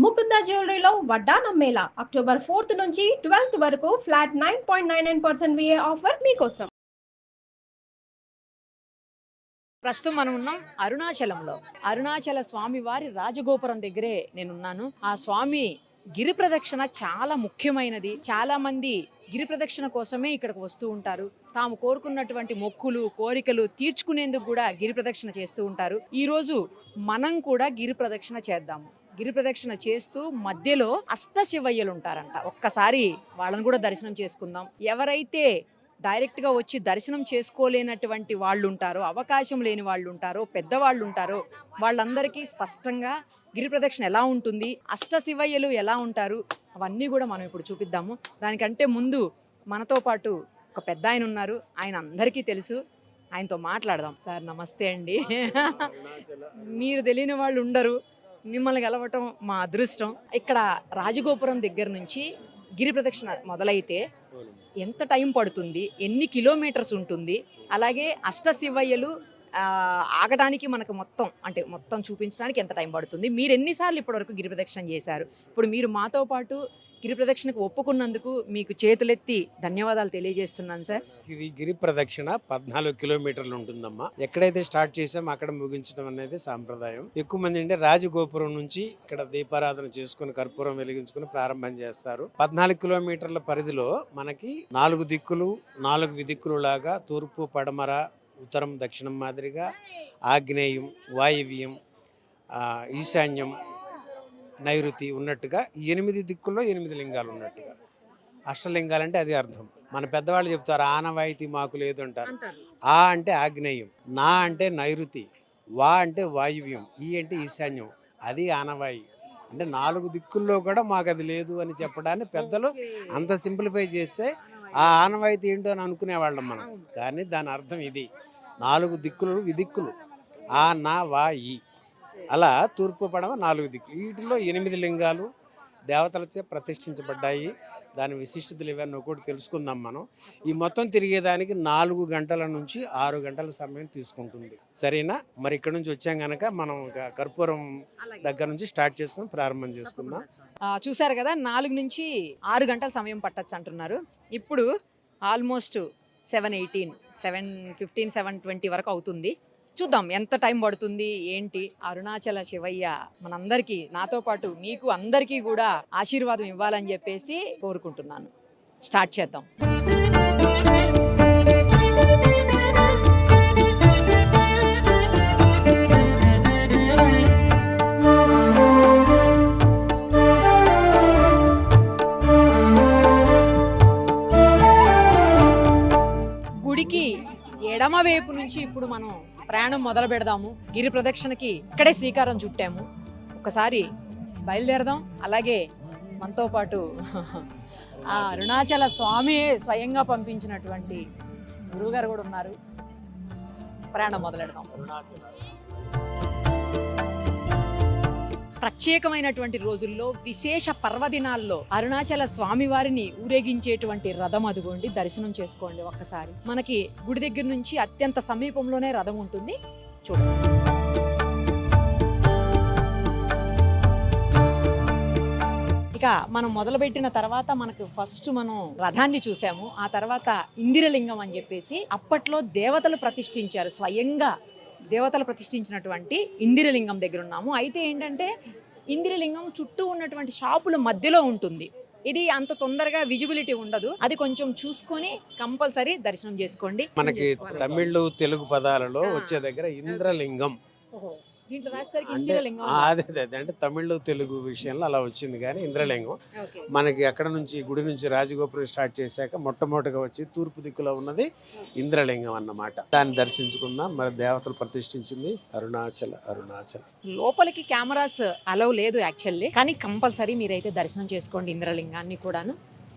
ముకుంద జ్యువెలరీలో వడ్డానం మేళా అక్టోబర్ 4 నుంచి 12 వరకు ఫ్లాట్ 9.99% VA ఆఫర్ మీకోసం. ప్రస్తుతం మనం ఉన్నాం అరుణాచలంలో. అరుణాచల స్వామి వారి రాజగోపురం దగ్గరే నేనున్నాను. ఆ స్వామి గిరి ప్రదక్షిణ చాలా ముఖ్యమైనది. చాలా మంది గిరి ప్రదక్షిణ కోసమే ఇక్కడికి వస్తూ ఉంటారు. తాము కోరుకున్నటువంటి మొక్కులు కోరికలు తీర్చుకునేందుకు కూడా గిరి ప్రదక్షిణ చేస్తూ ఉంటారు. ఈ రోజు మనం కూడా గిరి ప్రదక్షిణ చేద్దాము. గిరి ప్రదక్షిణ చేస్తూ మధ్యలో అష్టశివయ్యలు ఉంటారంట. ఒక్కసారి వాళ్ళని కూడా దర్శనం చేసుకుందాం. ఎవరైతే డైరెక్ట్ గా వచ్చి దర్శనం చేసుకోలేనటువంటి వాళ్ళు ఉంటారో, అవకాశం లేని వాళ్ళు ఉంటారో, పెద్దవాళ్ళు ఉంటారో, వాళ్ళందరికీ స్పష్టంగా గిరి ప్రదక్షిణ ఎలా ఉంటుంది, అష్టశివయ్యలు ఎలా ఉంటారు, అవన్నీ కూడా మనం ఇప్పుడు చూపిద్దాము. దానికంటే ముందు మనతో పాటు ఒక పెద్ద ఆయన ఉన్నారు. ఆయన అందరికీ తెలుసు. ఆయనతో మాట్లాడదాం. సార్ నమస్తే అండి. మీరు తెలియని వాళ్ళు ఉండరు. మిమ్మల్ని కలవటం మా అదృష్టం. ఇక్కడ రాజగోపురం దగ్గర నుంచి గిరి ప్రదక్షిణ మొదలైతే ఎంత టైం పడుతుంది, ఎన్ని కిలోమీటర్స్ ఉంటుంది, అలాగే అష్టశివయ్యలు ఆగడానికి మనకు మొత్తం చూపించడానికి ఎంత టైం పడుతుంది, మీరు ఎన్నిసార్లు ఇప్పటివరకు గిరి ప్రదక్షిణ చేశారు, ఇప్పుడు మీరు మాతో పాటు గిరి ప్రదక్షిణకు ఒప్పుకున్నందుకు మీకు చేతులెత్తి ధన్యవాదాలు తెలియజేస్తున్నాను సార్. ఇది గిరి ప్రదక్షిణ 14 కిలోమీటర్లు ఉంటుందమ్మా. ఎక్కడైతే స్టార్ట్ చేసామో అక్కడ ముగించడం అనేది సాంప్రదాయం. ఎక్కువ మంది అంటే రాజగోపురం నుంచి ఇక్కడ దీపారాధన చేసుకుని కర్పూరం వెలిగించుకుని ప్రారంభం చేస్తారు. 14 కిలోమీటర్ల పరిధిలో మనకి 4 దిక్కులు 4 విదిక్కులు లాగా తూర్పు పడమర ఉత్తరం దక్షిణం మాదిరిగా ఆగ్నేయం వాయువ్యం ఈశాన్యం నైరుతి ఉన్నట్టుగా 8 దిక్కుల్లో 8 లింగాలు ఉన్నట్టుగా. అష్టలింగాలు అంటే అది అర్థం. మన పెద్దవాళ్ళు చెప్తారు ఆనవాయితీ మాకు లేదు అంటారు. ఆ అంటే ఆగ్నేయం, నా అంటే నైరుతి, వా అంటే వాయువ్యం, ఈ అంటే ఈశాన్యం, అది ఆనవాయి. అంటే 4 దిక్కుల్లో కూడా మాకు అది లేదు అని చెప్పడాన్ని పెద్దలు అంత సింప్లిఫై చేస్తే ఆ ఆనవాయితీ ఏంటో అని అనుకునేవాళ్ళం మనం. కానీ దాని అర్థం ఇది. 4 దిక్కులు విదిక్కులు, ఆ నా వా ఈ, అలా తూర్పు పడమ 4 దిక్కులు. వీటిలో 8 లింగాలు దేవతలచే ప్రతిష్ఠించబడ్డాయి. దాని విశిష్టతలు ఇవన్నీ ఒకటి తెలుసుకుందాం మనం. ఈ మొత్తం తిరిగేదానికి 4 గంటల నుంచి 6 గంటల సమయం తీసుకుంటుంది. సరేనా? మరి ఇక్కడ నుంచి వచ్చాం కనుక మనం కర్పూరం దగ్గర నుంచి స్టార్ట్ చేసుకుని ప్రారంభం చేసుకుందాం. చూసారు కదా, 4 నుంచి 6 గంటల సమయం పట్టచ్చు అంటున్నారు. ఇప్పుడు ఆల్మోస్ట్ 7:18, 7:15, 7:20 వరకు అవుతుంది. చూద్దాం ఎంత టైం పడుతుంది ఏంటి. అరుణాచల శివయ్య మనందరికీ, నాతో పాటు మీకు అందరికీ కూడా ఆశీర్వాదం ఇవ్వాలని చెప్పేసి కోరుకుంటున్నాను. స్టార్ట్ చేద్దాం. గుడికి ఎడమ వైపు నుంచి ఇప్పుడు మనం ప్రయాణం మొదలు పెడదాము. గిరి ప్రదక్షిణకి ఇక్కడే శ్రీకారం చుట్టాము. ఒకసారి బయలుదేరదాం. అలాగే మనతో పాటు ఆ అరుణాచల స్వామి స్వయంగా పంపించినటువంటి గురువుగారు కూడా ఉన్నారు. ప్రయాణం మొదలెడదాం. ప్రత్యేకమైనటువంటి రోజుల్లో, విశేష పర్వదినాల్లో అరుణాచల స్వామి వారిని ఊరేగించేటువంటి రథం అదుగోండి, దర్శనం చేసుకోండి. ఒక్కసారి మనకి గుడి దగ్గర నుంచి అత్యంత సమీపంలోనే రథం ఉంటుంది. చూడండి. ఇక మనం మొదలుపెట్టిన తర్వాత మనకు ఫస్ట్ మనం రథాన్ని చూసాము. ఆ తర్వాత ఇందిరలింగం అని చెప్పేసి అప్పట్లో దేవతలు ప్రతిష్ఠించారు. స్వయంగా దేవతలు ప్రతిష్ఠించినటువంటి ఇందిరలింగం దగ్గర ఉన్నాము. అయితే ఏంటంటే ఇందిరలింగం చుట్టూ ఉన్నటువంటి షాపుల మధ్యలో ఉంటుంది. ఇది అంత తొందరగా విజిబిలిటీ ఉండదు. అది కొంచెం చూసుకొని కంపల్సరీ దర్శనం చేసుకోండి. మనకి తమిళ్ తెలుగు పదాలలో వచ్చే దగ్గర ఇంద్రలింగం అంటే తమిళ్ తెలుగు విషయంలో అలా వచ్చింది. కానీ ఇంద్రలింగం మనకి అక్కడ నుంచి గుడి నుంచి రాజగోపురం స్టార్ట్ చేశాక మొట్టమొదటిగా వచ్చి తూర్పు దిక్కులో ఉన్నది ఇంద్రలింగం అన్నమాట. దాన్ని దర్శించుకుందాం. మరి దేవతలు ప్రతిష్ఠించింది అరుణాచల. లోపలికి కెమెరాస్ అలౌ లేదు యాక్చువల్లీ, కానీ కంపల్సరీ మీరైతే దర్శనం చేసుకోండి ఇంద్రలింగాన్ని కూడాను.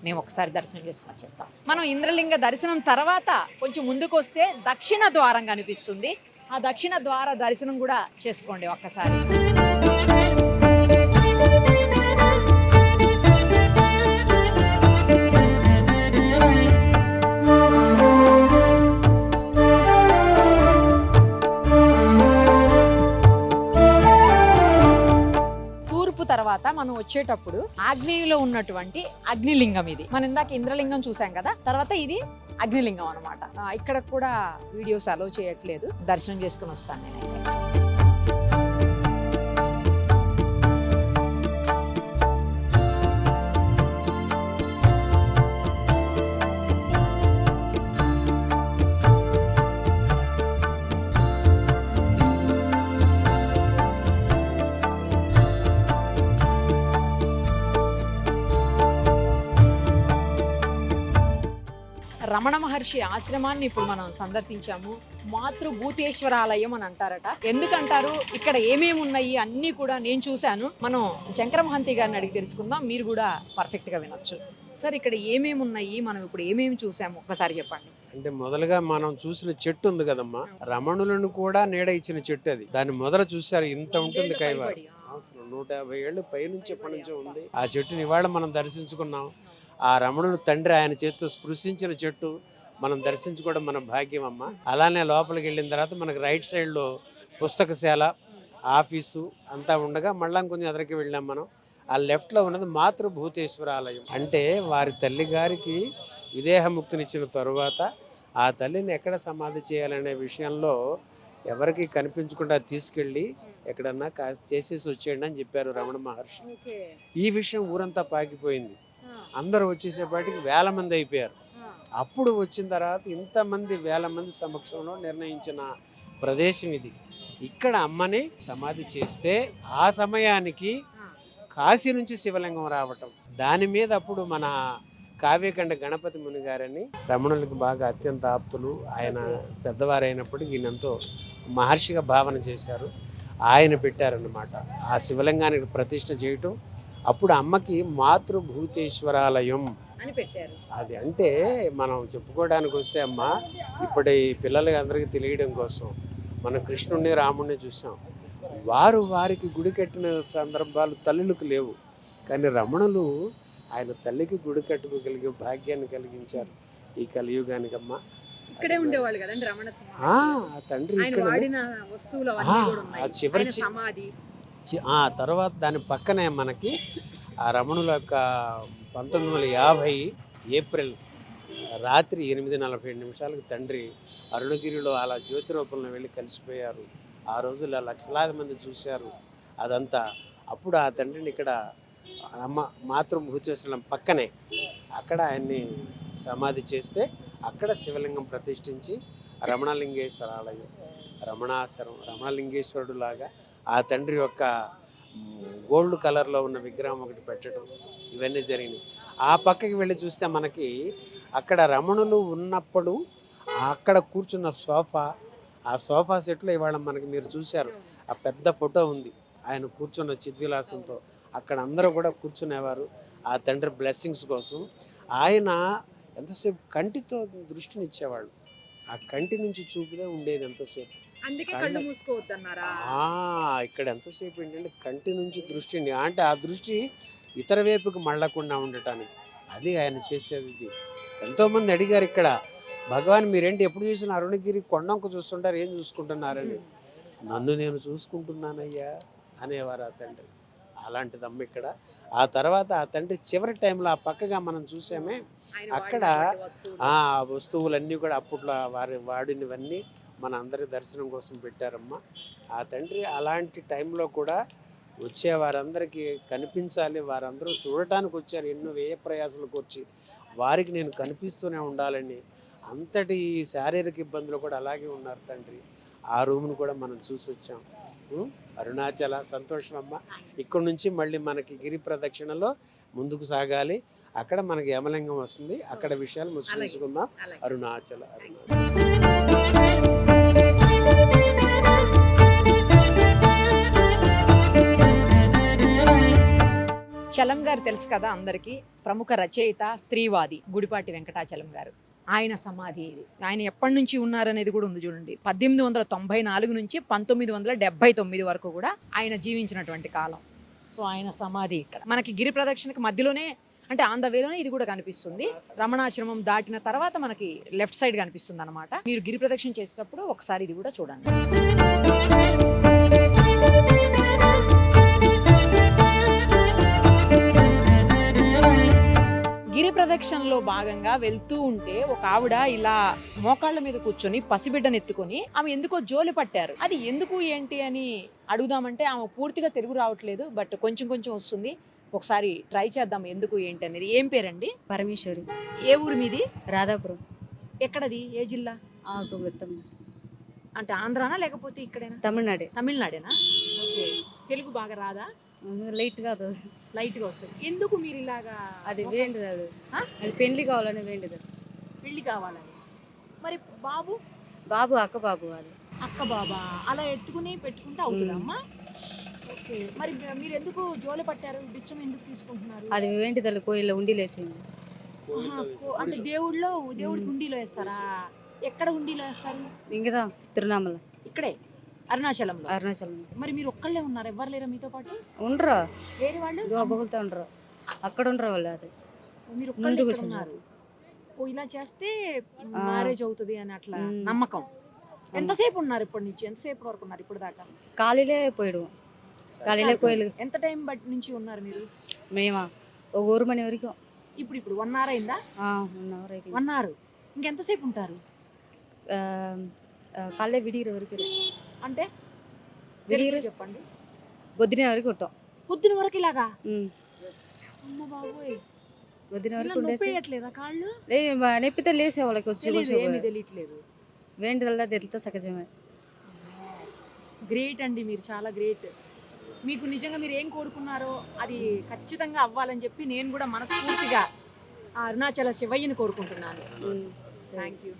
మేము ఒకసారి దర్శనం చేసుకుని వచ్చేస్తాం. మనం ఇంద్రలింగ దర్శనం తర్వాత కొంచెం ముందుకు వస్తే దక్షిణ ద్వారం కనిపిస్తుంది. ఆ దక్షిణ ద్వార దర్శనం కూడా చేసుకోండి ఒక్కసారి. తూర్పు తర్వాత మనం మనం వచ్చేటప్పుడు ఆగ్నేయంలో ఉన్నటువంటి అగ్నిలింగం ఇది. మనం ఇందాక ఇంద్రలింగం చూసాం కదా, తర్వాత ఇది అగ్నిలింగం అనమాట. ఇక్కడ కూడా వీడియోస్ అలో చేయట్లేదు, దర్శనం చేసుకుని వస్తాను నేనైతే. రమణ మహర్షి ఆశ్రమాన్ని ఇప్పుడు మనం సందర్శించాము. మాతృభూతేశ్వరాలయం అని అంటారట. ఎందుకంటారు, ఇక్కడ ఏమేమి ఉన్నాయి అన్నీ కూడా నేను చూశాను. మనం శంకర మహంతి గారిని అడిగి తెలుసుకుందాం, మీరు కూడా పర్ఫెక్ట్గా వినొచ్చు. సార్, ఇక్కడ ఏమేమి ఉన్నాయి, మనం ఇప్పుడు ఏమేమి చూసాము ఒకసారి చెప్పండి. అంటే మొదలుగా మనం చూసిన చెట్టు ఉంది కదమ్మా, రమణులను కూడా నీడ ఇచ్చిన చెట్టు అది. దాన్ని మొదలు చూశారు, ఇంత ఉంటుంది కైవారు. అసలు 150 ఏళ్ళు పైనుంచి ఎప్పటి నుంచో ఉంది ఆ చెట్టుని. ఇవాళ మనం దర్శించుకున్నాం. ఆ రమణుడు తండ్రి ఆయన చేతితో స్పృశించిన చెట్టు మనం దర్శించుకోవడం మన భాగ్యం అమ్మ. అలానే లోపలికి వెళ్ళిన తర్వాత మనకు రైట్ సైడ్లో పుస్తకశాల, ఆఫీసు అంతా ఉండగా మళ్ళా కొంచెం ఎదరికి వెళ్ళాం మనం. ఆ లెఫ్ట్లో ఉన్నది మాతృభూతేశ్వరాలయం. అంటే వారి తల్లి గారికి విదేహముక్తినిచ్చిన తరువాత ఆ తల్లిని ఎక్కడ సమాధి చేయాలనే విషయంలో ఎవరికి కనిపించకుండా తీసుకెళ్ళి ఎక్కడన్నా చేసేసి వచ్చేయండి అని చెప్పారు రమణ మహర్షి. ఈ విషయం ఊరంతా పాకిపోయింది. అందరూ వచ్చేసేపాటికి వేల మంది అయిపోయారు. అప్పుడు వచ్చిన తర్వాత ఇంతమంది వేల మంది సమక్షంలో నిర్ణయించిన ప్రదేశం ఇది. ఇక్కడ అమ్మని సమాధి చేస్తే ఆ సమయానికి కాశీ నుంచి శివలింగం రావటం, దాని మీద అప్పుడు మన కావ్యకండ గణపతి ముని గారని రమణులకు బాగా అత్యంత ఆప్తులు, ఆయన పెద్దవారైనప్పటికీ ఈయనంతో మహర్షిగా భావన చేశారు. ఆయన పెట్టారన్నమాట ఆ శివలింగానికి ప్రతిష్ఠ చేయటం. అప్పుడు అమ్మకి మాతృభూతేశ్వరాలయం అని పెట్టారు. అది అంటే మనం చెప్పుకోవడానికి వస్తే అమ్మ, ఇప్పటి పిల్లలకి అందరికీ తెలియడం కోసం మనం కృష్ణుడిని రాముడిని చూసాం. వారికి గుడి కట్టిన సందర్భాలు తల్లులకు లేవు. కానీ రమణులు ఆయన తల్లికి గుడి కట్టుకోగలిగే భాగ్యాన్ని కలిగించారు ఈ కలియుగానికమ్మ. ఇక్కడే ఉండేవాళ్ళు కదండి రమణ తండ్రి. చివరి సమాధి ఆ తర్వాత దాని పక్కనే మనకి ఆ రమణుల యొక్క 1950 ఏప్రిల్ రాత్రి 8:47 తండ్రి అరుణగిరిలో అలా జ్యోతి రూపంలో వెళ్ళి కలిసిపోయారు. ఆ రోజుల్లో లక్షలాది మంది చూశారు అదంతా. అప్పుడు ఆ తండ్రిని ఇక్కడ అమ్మ మాతృభూతేశ్వరం పక్కనే అక్కడ ఆయన్ని సమాధి చేస్తే అక్కడ శివలింగం ప్రతిష్ఠించి రమణలింగేశ్వర ఆలయం, రమణాశ్వరం, రమణలింగేశ్వరుడు లాగా ఆ తండ్రి యొక్క గోల్డ్ కలర్లో ఉన్న విగ్రహం ఒకటి పెట్టడం, ఇవన్నీ జరిగినాయి. ఆ పక్కకి వెళ్ళి చూస్తే మనకి అక్కడ రమణులు ఉన్నప్పుడు అక్కడ కూర్చున్న సోఫా, ఆ సోఫా సెట్లో ఇవాళ మనకి మీరు చూశారు ఆ పెద్ద ఫోటో ఉంది ఆయన కూర్చున్న చిద్విలాసంతో. అక్కడ అందరూ కూడా కూర్చునేవారు ఆ తండ్రి బ్లెస్సింగ్స్ కోసం. ఆయన ఎంతసేపు కంటితో దృష్టినిచ్చేవాళ్ళు, ఆ కంటి నుంచి చూపుదే ఉండేది ఎంతసేపు. ఇక్కడ ఎంతసేపు ఏంటంటే కంటి నుంచి దృష్టిని, అంటే ఆ దృష్టి ఇతర వైపుకి మళ్ళకుండా ఉండటానికి అది ఆయన చేసేది. ఇది ఎంతోమంది అడిగారు ఇక్కడ, భగవాన్ మీరేంటి ఎప్పుడు చూసిన అరుణగిరి కొండంకు చూస్తుంటారు, ఏం చూసుకుంటున్నారని. నన్ను నేను చూసుకుంటున్నానయ్యా అనేవారు ఆ తండ్రి. అలాంటిదమ్మ ఇక్కడ. ఆ తర్వాత ఆ తండ్రి చివరి టైంలో ఆ పక్కగా మనం చూసామే, అక్కడ ఆ వస్తువులన్నీ కూడా అప్పట్లో వాడినవన్నీ మన అందరి దర్శనం కోసం పెట్టారమ్మా. ఆ తండ్రి అలాంటి టైంలో కూడా వచ్చే వారందరికీ కనిపించాలి, వారందరూ చూడటానికి వచ్చారు, ఎన్నో వ్యయ ప్రయాసాలకు వచ్చి వారికి నేను కనిపిస్తూనే ఉండాలని. అంతటి శారీరక ఇబ్బందులు కూడా అలాగే ఉన్నారు తండ్రి. ఆ రూమ్ను కూడా మనం చూసి వచ్చాం. అరుణాచల సంతోషం అమ్మ. ఇక్కడ నుంచి మళ్ళీ మనకి గిరి ప్రదక్షిణలో ముందుకు సాగాలి. అక్కడ మనకి యమలింగం వస్తుంది, అక్కడ విషయాలు ముచ్చుకుందాం. అరుణాచల చలం గారు తెలుసు కదా అందరికీ, ప్రముఖ రచయిత, స్త్రీవాది గుడిపాటి వెంకటాచలం గారు. ఆయన సమాధి ఇది. ఆయన ఎప్పటి నుంచి ఉన్నారనేది కూడా ఉంది చూడండి. 1894 నుంచి 1979 వరకు కూడా ఆయన జీవించినటువంటి కాలం. సో ఆయన సమాధి ఇక్కడ మనకి గిరి ప్రదక్షిణకి మధ్యలోనే, అంటే ఆన్ ద వేలోనే ఇది కూడా కనిపిస్తుంది. రమణాశ్రమం దాటిన తర్వాత మనకి లెఫ్ట్ సైడ్ కనిపిస్తుంది అనమాట. మీరు గిరి ప్రదక్షిణ చేసేటప్పుడు ఒకసారి ఇది కూడా చూడండి. ప్రదక్షిణలో భాగంగా వెళ్తూ ఉంటే ఒక ఆవిడ ఇలా మోకాళ్ళ మీద కూర్చొని పసిబిడ్డను ఎత్తుకొని ఆమె ఎందుకో జోలి పట్టారు. అది ఎందుకు ఏంటి అని అడుగుదామంటే ఆమె పూర్తిగా తెలుగు రావట్లేదు, బట్ కొంచెం కొంచెం వస్తుంది. ఒకసారి ట్రై చేద్దాం ఎందుకు ఏంటి అనేది. ఏం పేరండి? పరమేశ్వరి. ఏ ఊరు మీది? రాధాపురం. ఎక్కడది? ఏ జిల్లా? అంటే ఆంధ్రానా లేకపోతే ఇక్కడేనా? తమిళనాడే. తమిళనాడేనా? ఓకే. తెలుగు బాగా రాదా? లైట్ గా లైట్గా వస్తుంది. ఎందుకు మీరు ఇలాగా? అది వేంటిది, అది ఆ? అది పెళ్లి కావాలని వేంటిది. పెళ్లి కావాలని. మరి బాబు? బాబు అక్క బాబు అది. అక్క బాబా అలా ఎత్తుకుని పెట్టుకుంటే అవుతుందమ్మా. ఓకే. మరి మీరు ఎందుకు జోలు పట్టారు? బిచ్చం ఎందుకు తీసుకుంటున్నారు? అది వేంటిది కోయిల్లో ఉండిలేసింది. అంటే దేవుడికి ఉండిలో వేస్తారా? ఎక్కడ ఉండిలో వేస్తారు? ఇంకదా తిరునామల ఇక్కడే అరుణాచలంలో. అరుణాచలం. మరి మీరు ఒక్కళ్ళే ఉన్నారు, ఎవరు లేరా మీతో పాటు? ఉండరా వేరే వాళ్ళు? బహుళతో ఉండరు, అక్కడ ఉండరు వాళ్ళు. అది మీరు ముందు ఒక్కళ్ళే కూర్చున్నారు. ఉన్నారు. ఓ ఇలా చేస్తే మ్యారేజ్ అవుతుంది అని అట్లా నమ్మకం. ఎంతసేపు ఉన్నారు ఇప్పటి నుంచి? ఎంతసేపు వరకు ఉన్నారు ఇప్పుడు దాకా? ఖాళీలే పోయడం. ఖాళీలే కోయిలు. ఎంత టైం బట్టి నుంచి ఉన్నారు మీరు? మేమా ఒక ఊరు మని వరకు. ఇప్పుడు 1 hour అయిందా? 1 hour. ఇంకెంతసేపు ఉంటారు? కాళ్ళే విడిగిర వరకు. అంటే విడిగిర చెప్పండి. బొద్దిన వరకు ఉంటాం. పొద్దున వరకు ఇలాగా? అమ్మ బాబోయ్. బొద్దిన వరకు ఉండేయట్లేదా కాళ్ళు? నొప్పితే లేసే వాళ్ళకి వచ్చి ఏమీ తెలియట్లేదు. వేంటిదల్లా తెలుతా సహజమే. గ్రేట్ అండి, మీరు చాలా గ్రేట్. మీకు నిజంగా మీరు ఏం కోరుకున్నారో అది ఖచ్చితంగా అవ్వాలని చెప్పి నేను కూడా మనస్ఫూర్తిగా ఆ అరుణాచల శివయ్యని కోరుకుంటున్నాను. Thank you.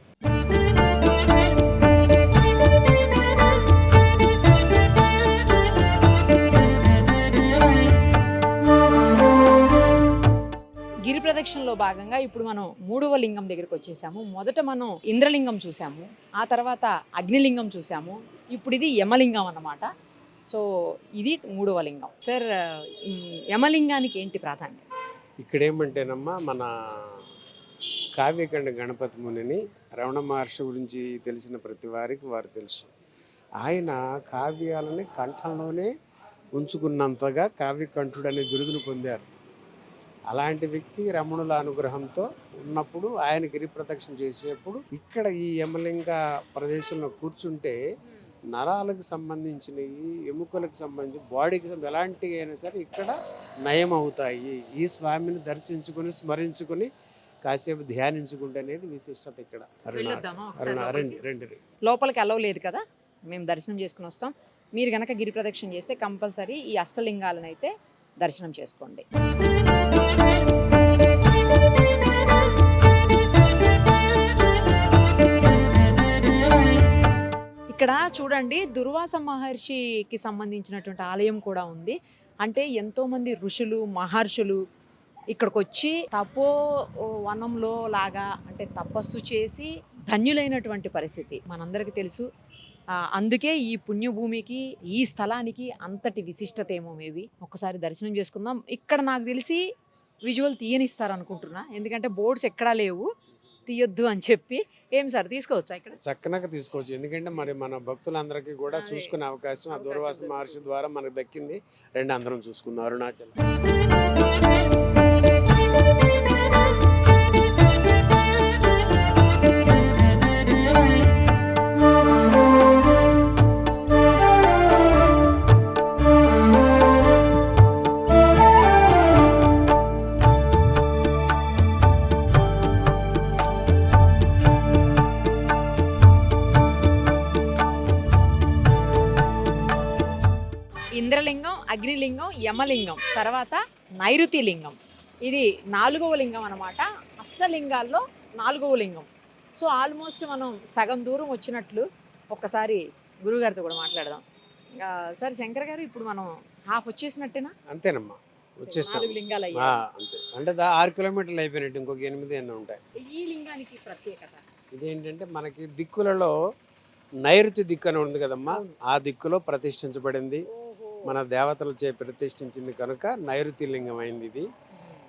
గిరి ప్రదక్షిణలో భాగంగా ఇప్పుడు మనం 3వ లింగం దగ్గరికి వచ్చేసాము. మొదట మనం ఇంద్రలింగం చూసాము, ఆ తర్వాత అగ్నిలింగం చూసాము, ఇప్పుడు ఇది యమలింగం అన్నమాట. సో ఇది 3వ లింగం. సార్, యమలింగానికి ఏంటి ప్రాధాన్యత? ఇక్కడ ఏమంటేనమ్మా, మన కావ్యకండ గణపతి మునిని రమణ మహర్షి గురించి తెలిసిన ప్రతి వారికి వారు తెలుసు. ఆయన కావ్యాలని కంఠంలోనే ఉంచుకున్నంతగా కావ్యకంఠుడు అనే బిరుదును పొందారు. అలాంటి వ్యక్తి రమణుల అనుగ్రహంతో ఉన్నప్పుడు ఆయన గిరి ప్రదక్షిణ చేసేప్పుడు ఇక్కడ ఈ యమలింగ ప్రదేశంలో కూర్చుంటే నరాలకు సంబంధించినవి, ఎముకలకు సంబంధించి బాడీకి ఎలాంటివి అయినా సరే ఇక్కడ నయం అవుతాయి. ఈ స్వామిని దర్శించుకుని స్మరించుకుని కాసేపు ధ్యానించుకుంటే అనేది విశిష్టత ఇక్కడ. రండి. లోపలికి అలవ్ లేదు కదా, మేము దర్శనం చేసుకుని వస్తాం. మీరు గనక గిరి ప్రదక్షిణ చేస్తే కంపల్సరీ ఈ అష్టలింగాలను అయితే దర్శనం చేసుకోండి. ఇక్కడ చూడండి, దుర్వాస మహర్షికి సంబంధించినటువంటి ఆలయం కూడా ఉంది. అంటే ఎంతోమంది ఋషులు మహర్షులు ఇక్కడికి వచ్చి తపో వనంలో లాగా అంటే తపస్సు చేసి ధన్యులైనటువంటి పరిస్థితి మనందరికీ తెలుసు. అందుకే ఈ పుణ్యభూమికి, ఈ స్థలానికి అంతటి విశిష్టత ఏమో. మేబీ ఒకసారి దర్శనం చేసుకుందాం. ఇక్కడ నాకు తెలిసి విజువల్ తీయనిస్తారు అనుకుంటున్నా, ఎందుకంటే బోర్డ్స్ ఎక్కడా లేవు తీయొద్దు అని చెప్పి. ఏం సార్, తీసుకోవచ్చా? ఇక్కడ చక్కనగా తీసుకోవచ్చు, ఎందుకంటే మరి మన భక్తులందరికీ కూడా చూసుకునే అవకాశం ఆ దుర్వాస మహర్షి ద్వారా మనకు దక్కింది. రెండు అందరం చూసుకుందాం. అరుణాచలం. ఇంద్రలింగం, అగ్నిలింగం, యమలింగం, తర్వాత నైరుతి లింగం. ఇది 4వ లింగం అన్నమాట. అష్టలింగాల్లో 4వ లింగం. సో ఆల్మోస్ట్ మనం సగం దూరం వచ్చినట్లు. ఒక్కసారి గురుగారితో కూడా మాట్లాడదాం. సార్, శంకర్ గారు, ఇప్పుడు మనం హాఫ్ వచ్చేసినట్టేనా? అంతేనమ్మా, వచ్చేసాం. 4 లింగాలు అంతే. అంటే 6 కిలోమీటర్లు అయిపోయినట్టు, ఇంకొక 8 ఎన్నో ఉంటాయి. ఈ లింగానికి ప్రత్యేకత ఇదేంటంటే మనకి దిక్కులలో నైరుతి దిక్కు అని ఉంది కదమ్మా, ఆ దిక్కులో ప్రతిష్ఠించబడింది. మన దేవతలచే ప్రతిష్ఠించింది కనుక నైరుతి లింగం అయింది ఇది.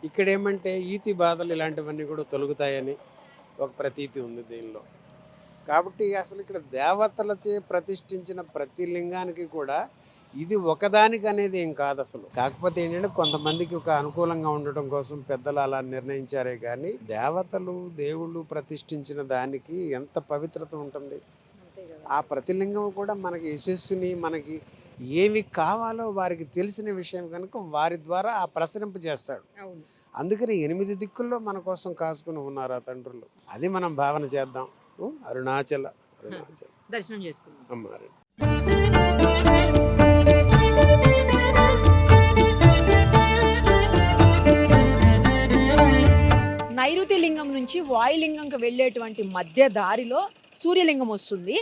ఇక్కడ ఏమంటే ఈతి బాధలు ఇలాంటివన్నీ కూడా తొలగుతాయని ఒక ప్రతీతి ఉంది దీనిలో. కాబట్టి అసలు ఇక్కడ దేవతలచే ప్రతిష్ఠించిన ప్రతి లింగానికి కూడా ఇది ఒకదానికి అనేది ఏం కాదు అసలు. కాకపోతే ఏంటంటే కొంతమందికి ఒక అనుకూలంగా ఉండటం కోసం పెద్దలు అలా నిర్ణయించారే కానీ దేవతలు దేవుళ్ళు ప్రతిష్ఠించిన దానికి ఎంత పవిత్రత ఉంటుంది. ఆ ప్రతిలింగం కూడా మనకి యశస్సుని, మనకి ఏమి కావాలో వారికి తెలిసిన విషయం కనుక వారి ద్వారా ఆ ప్రసరింప చేస్తాడు. అందుకని 8 దిక్కుల్లో మన కోసం కాసుకుని ఉన్నారు ఆ తండ్రులు. అది మనం భావన చేద్దాం. అరుణాచల అరుణాచల దర్శనం చేసుకుందాం. అమ్మారు. నైరుతి లింగం నుంచి వాయులింగంకి వెళ్ళేటువంటి మధ్య దారిలో సూర్యలింగం వస్తుంది.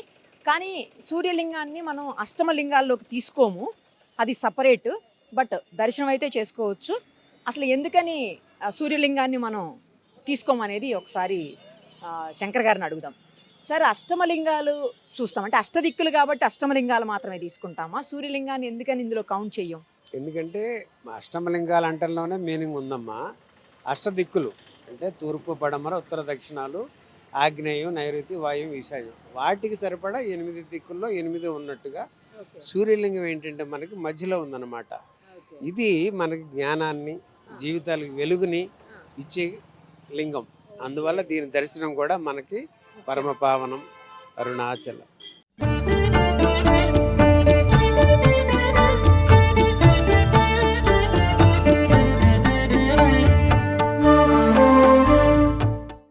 కానీ సూర్యలింగాన్ని మనం అష్టమలింగాల్లోకి తీసుకోము, అది సపరేట్. బట్ దర్శనం అయితే చేసుకోవచ్చు. అసలు ఎందుకని సూర్యలింగాన్ని మనం తీసుకోమనేది ఒకసారి శంకర్ గారిని అడుగుదాం. సార్, అష్టమలింగాలు చూస్తాం అంటే అష్టదిక్కులు కాబట్టి అష్టమలింగాలు మాత్రమే తీసుకుంటామా? సూర్యలింగాన్ని ఎందుకని ఇందులో కౌంట్ చెయ్యం? ఎందుకంటే అష్టమలింగాలు అంటంలోనే మీనింగ్ ఉందమ్మా. అష్టదిక్కులు అంటే తూర్పు, పడమర, ఉత్తర, దక్షిణాలు, ఆగ్నేయం, నైరుతి, వాయువు, ఈశాన్యం. వాటికి సరిపడా 8 దిక్కుల్లో 8 ఉన్నట్టుగా సూర్యలింగం ఏంటంటే మనకి మధ్యలో ఉందన్నమాట. ఇది మనకి జ్ఞానాన్ని, జీవితాలకు వెలుగుని ఇచ్చే లింగం. అందువల్ల దీని దర్శనం కూడా మనకి పరమపావనం. అరుణాచల.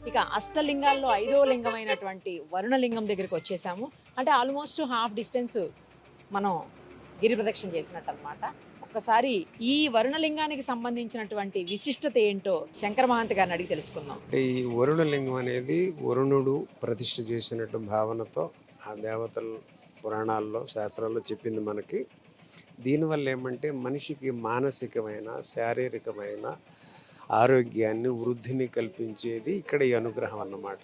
ఇక అష్టలింగాల్లో 5వ లింగమైనటువంటి వరుణలింగం దగ్గరికి వచ్చేసాము. అంటే ఆల్మోస్ట్ హాఫ్ డిస్టెన్స్ మనం గిరి ప్రదక్షిణ చేసినట్టు అనమాట. ఒక్కసారి ఈ వరుణలింగానికి సంబంధించినటువంటి విశిష్టత ఏంటో శంకర మహంతి గారిని అడిగి తెలుసుకుందాం. అంటే ఈ వరుణలింగం అనేది వరుణుడు ప్రతిష్ఠ చేసినట్టు భావనతో ఆ దేవతల పురాణాల్లో, శాస్త్రాల్లో చెప్పింది మనకి. దీనివల్ల ఏమంటే మనిషికి మానసికమైన, శారీరకమైన ఆరోగ్యాన్ని, వృద్ధిని కల్పించేది ఇక్కడ ఈ అనుగ్రహం అన్నమాట.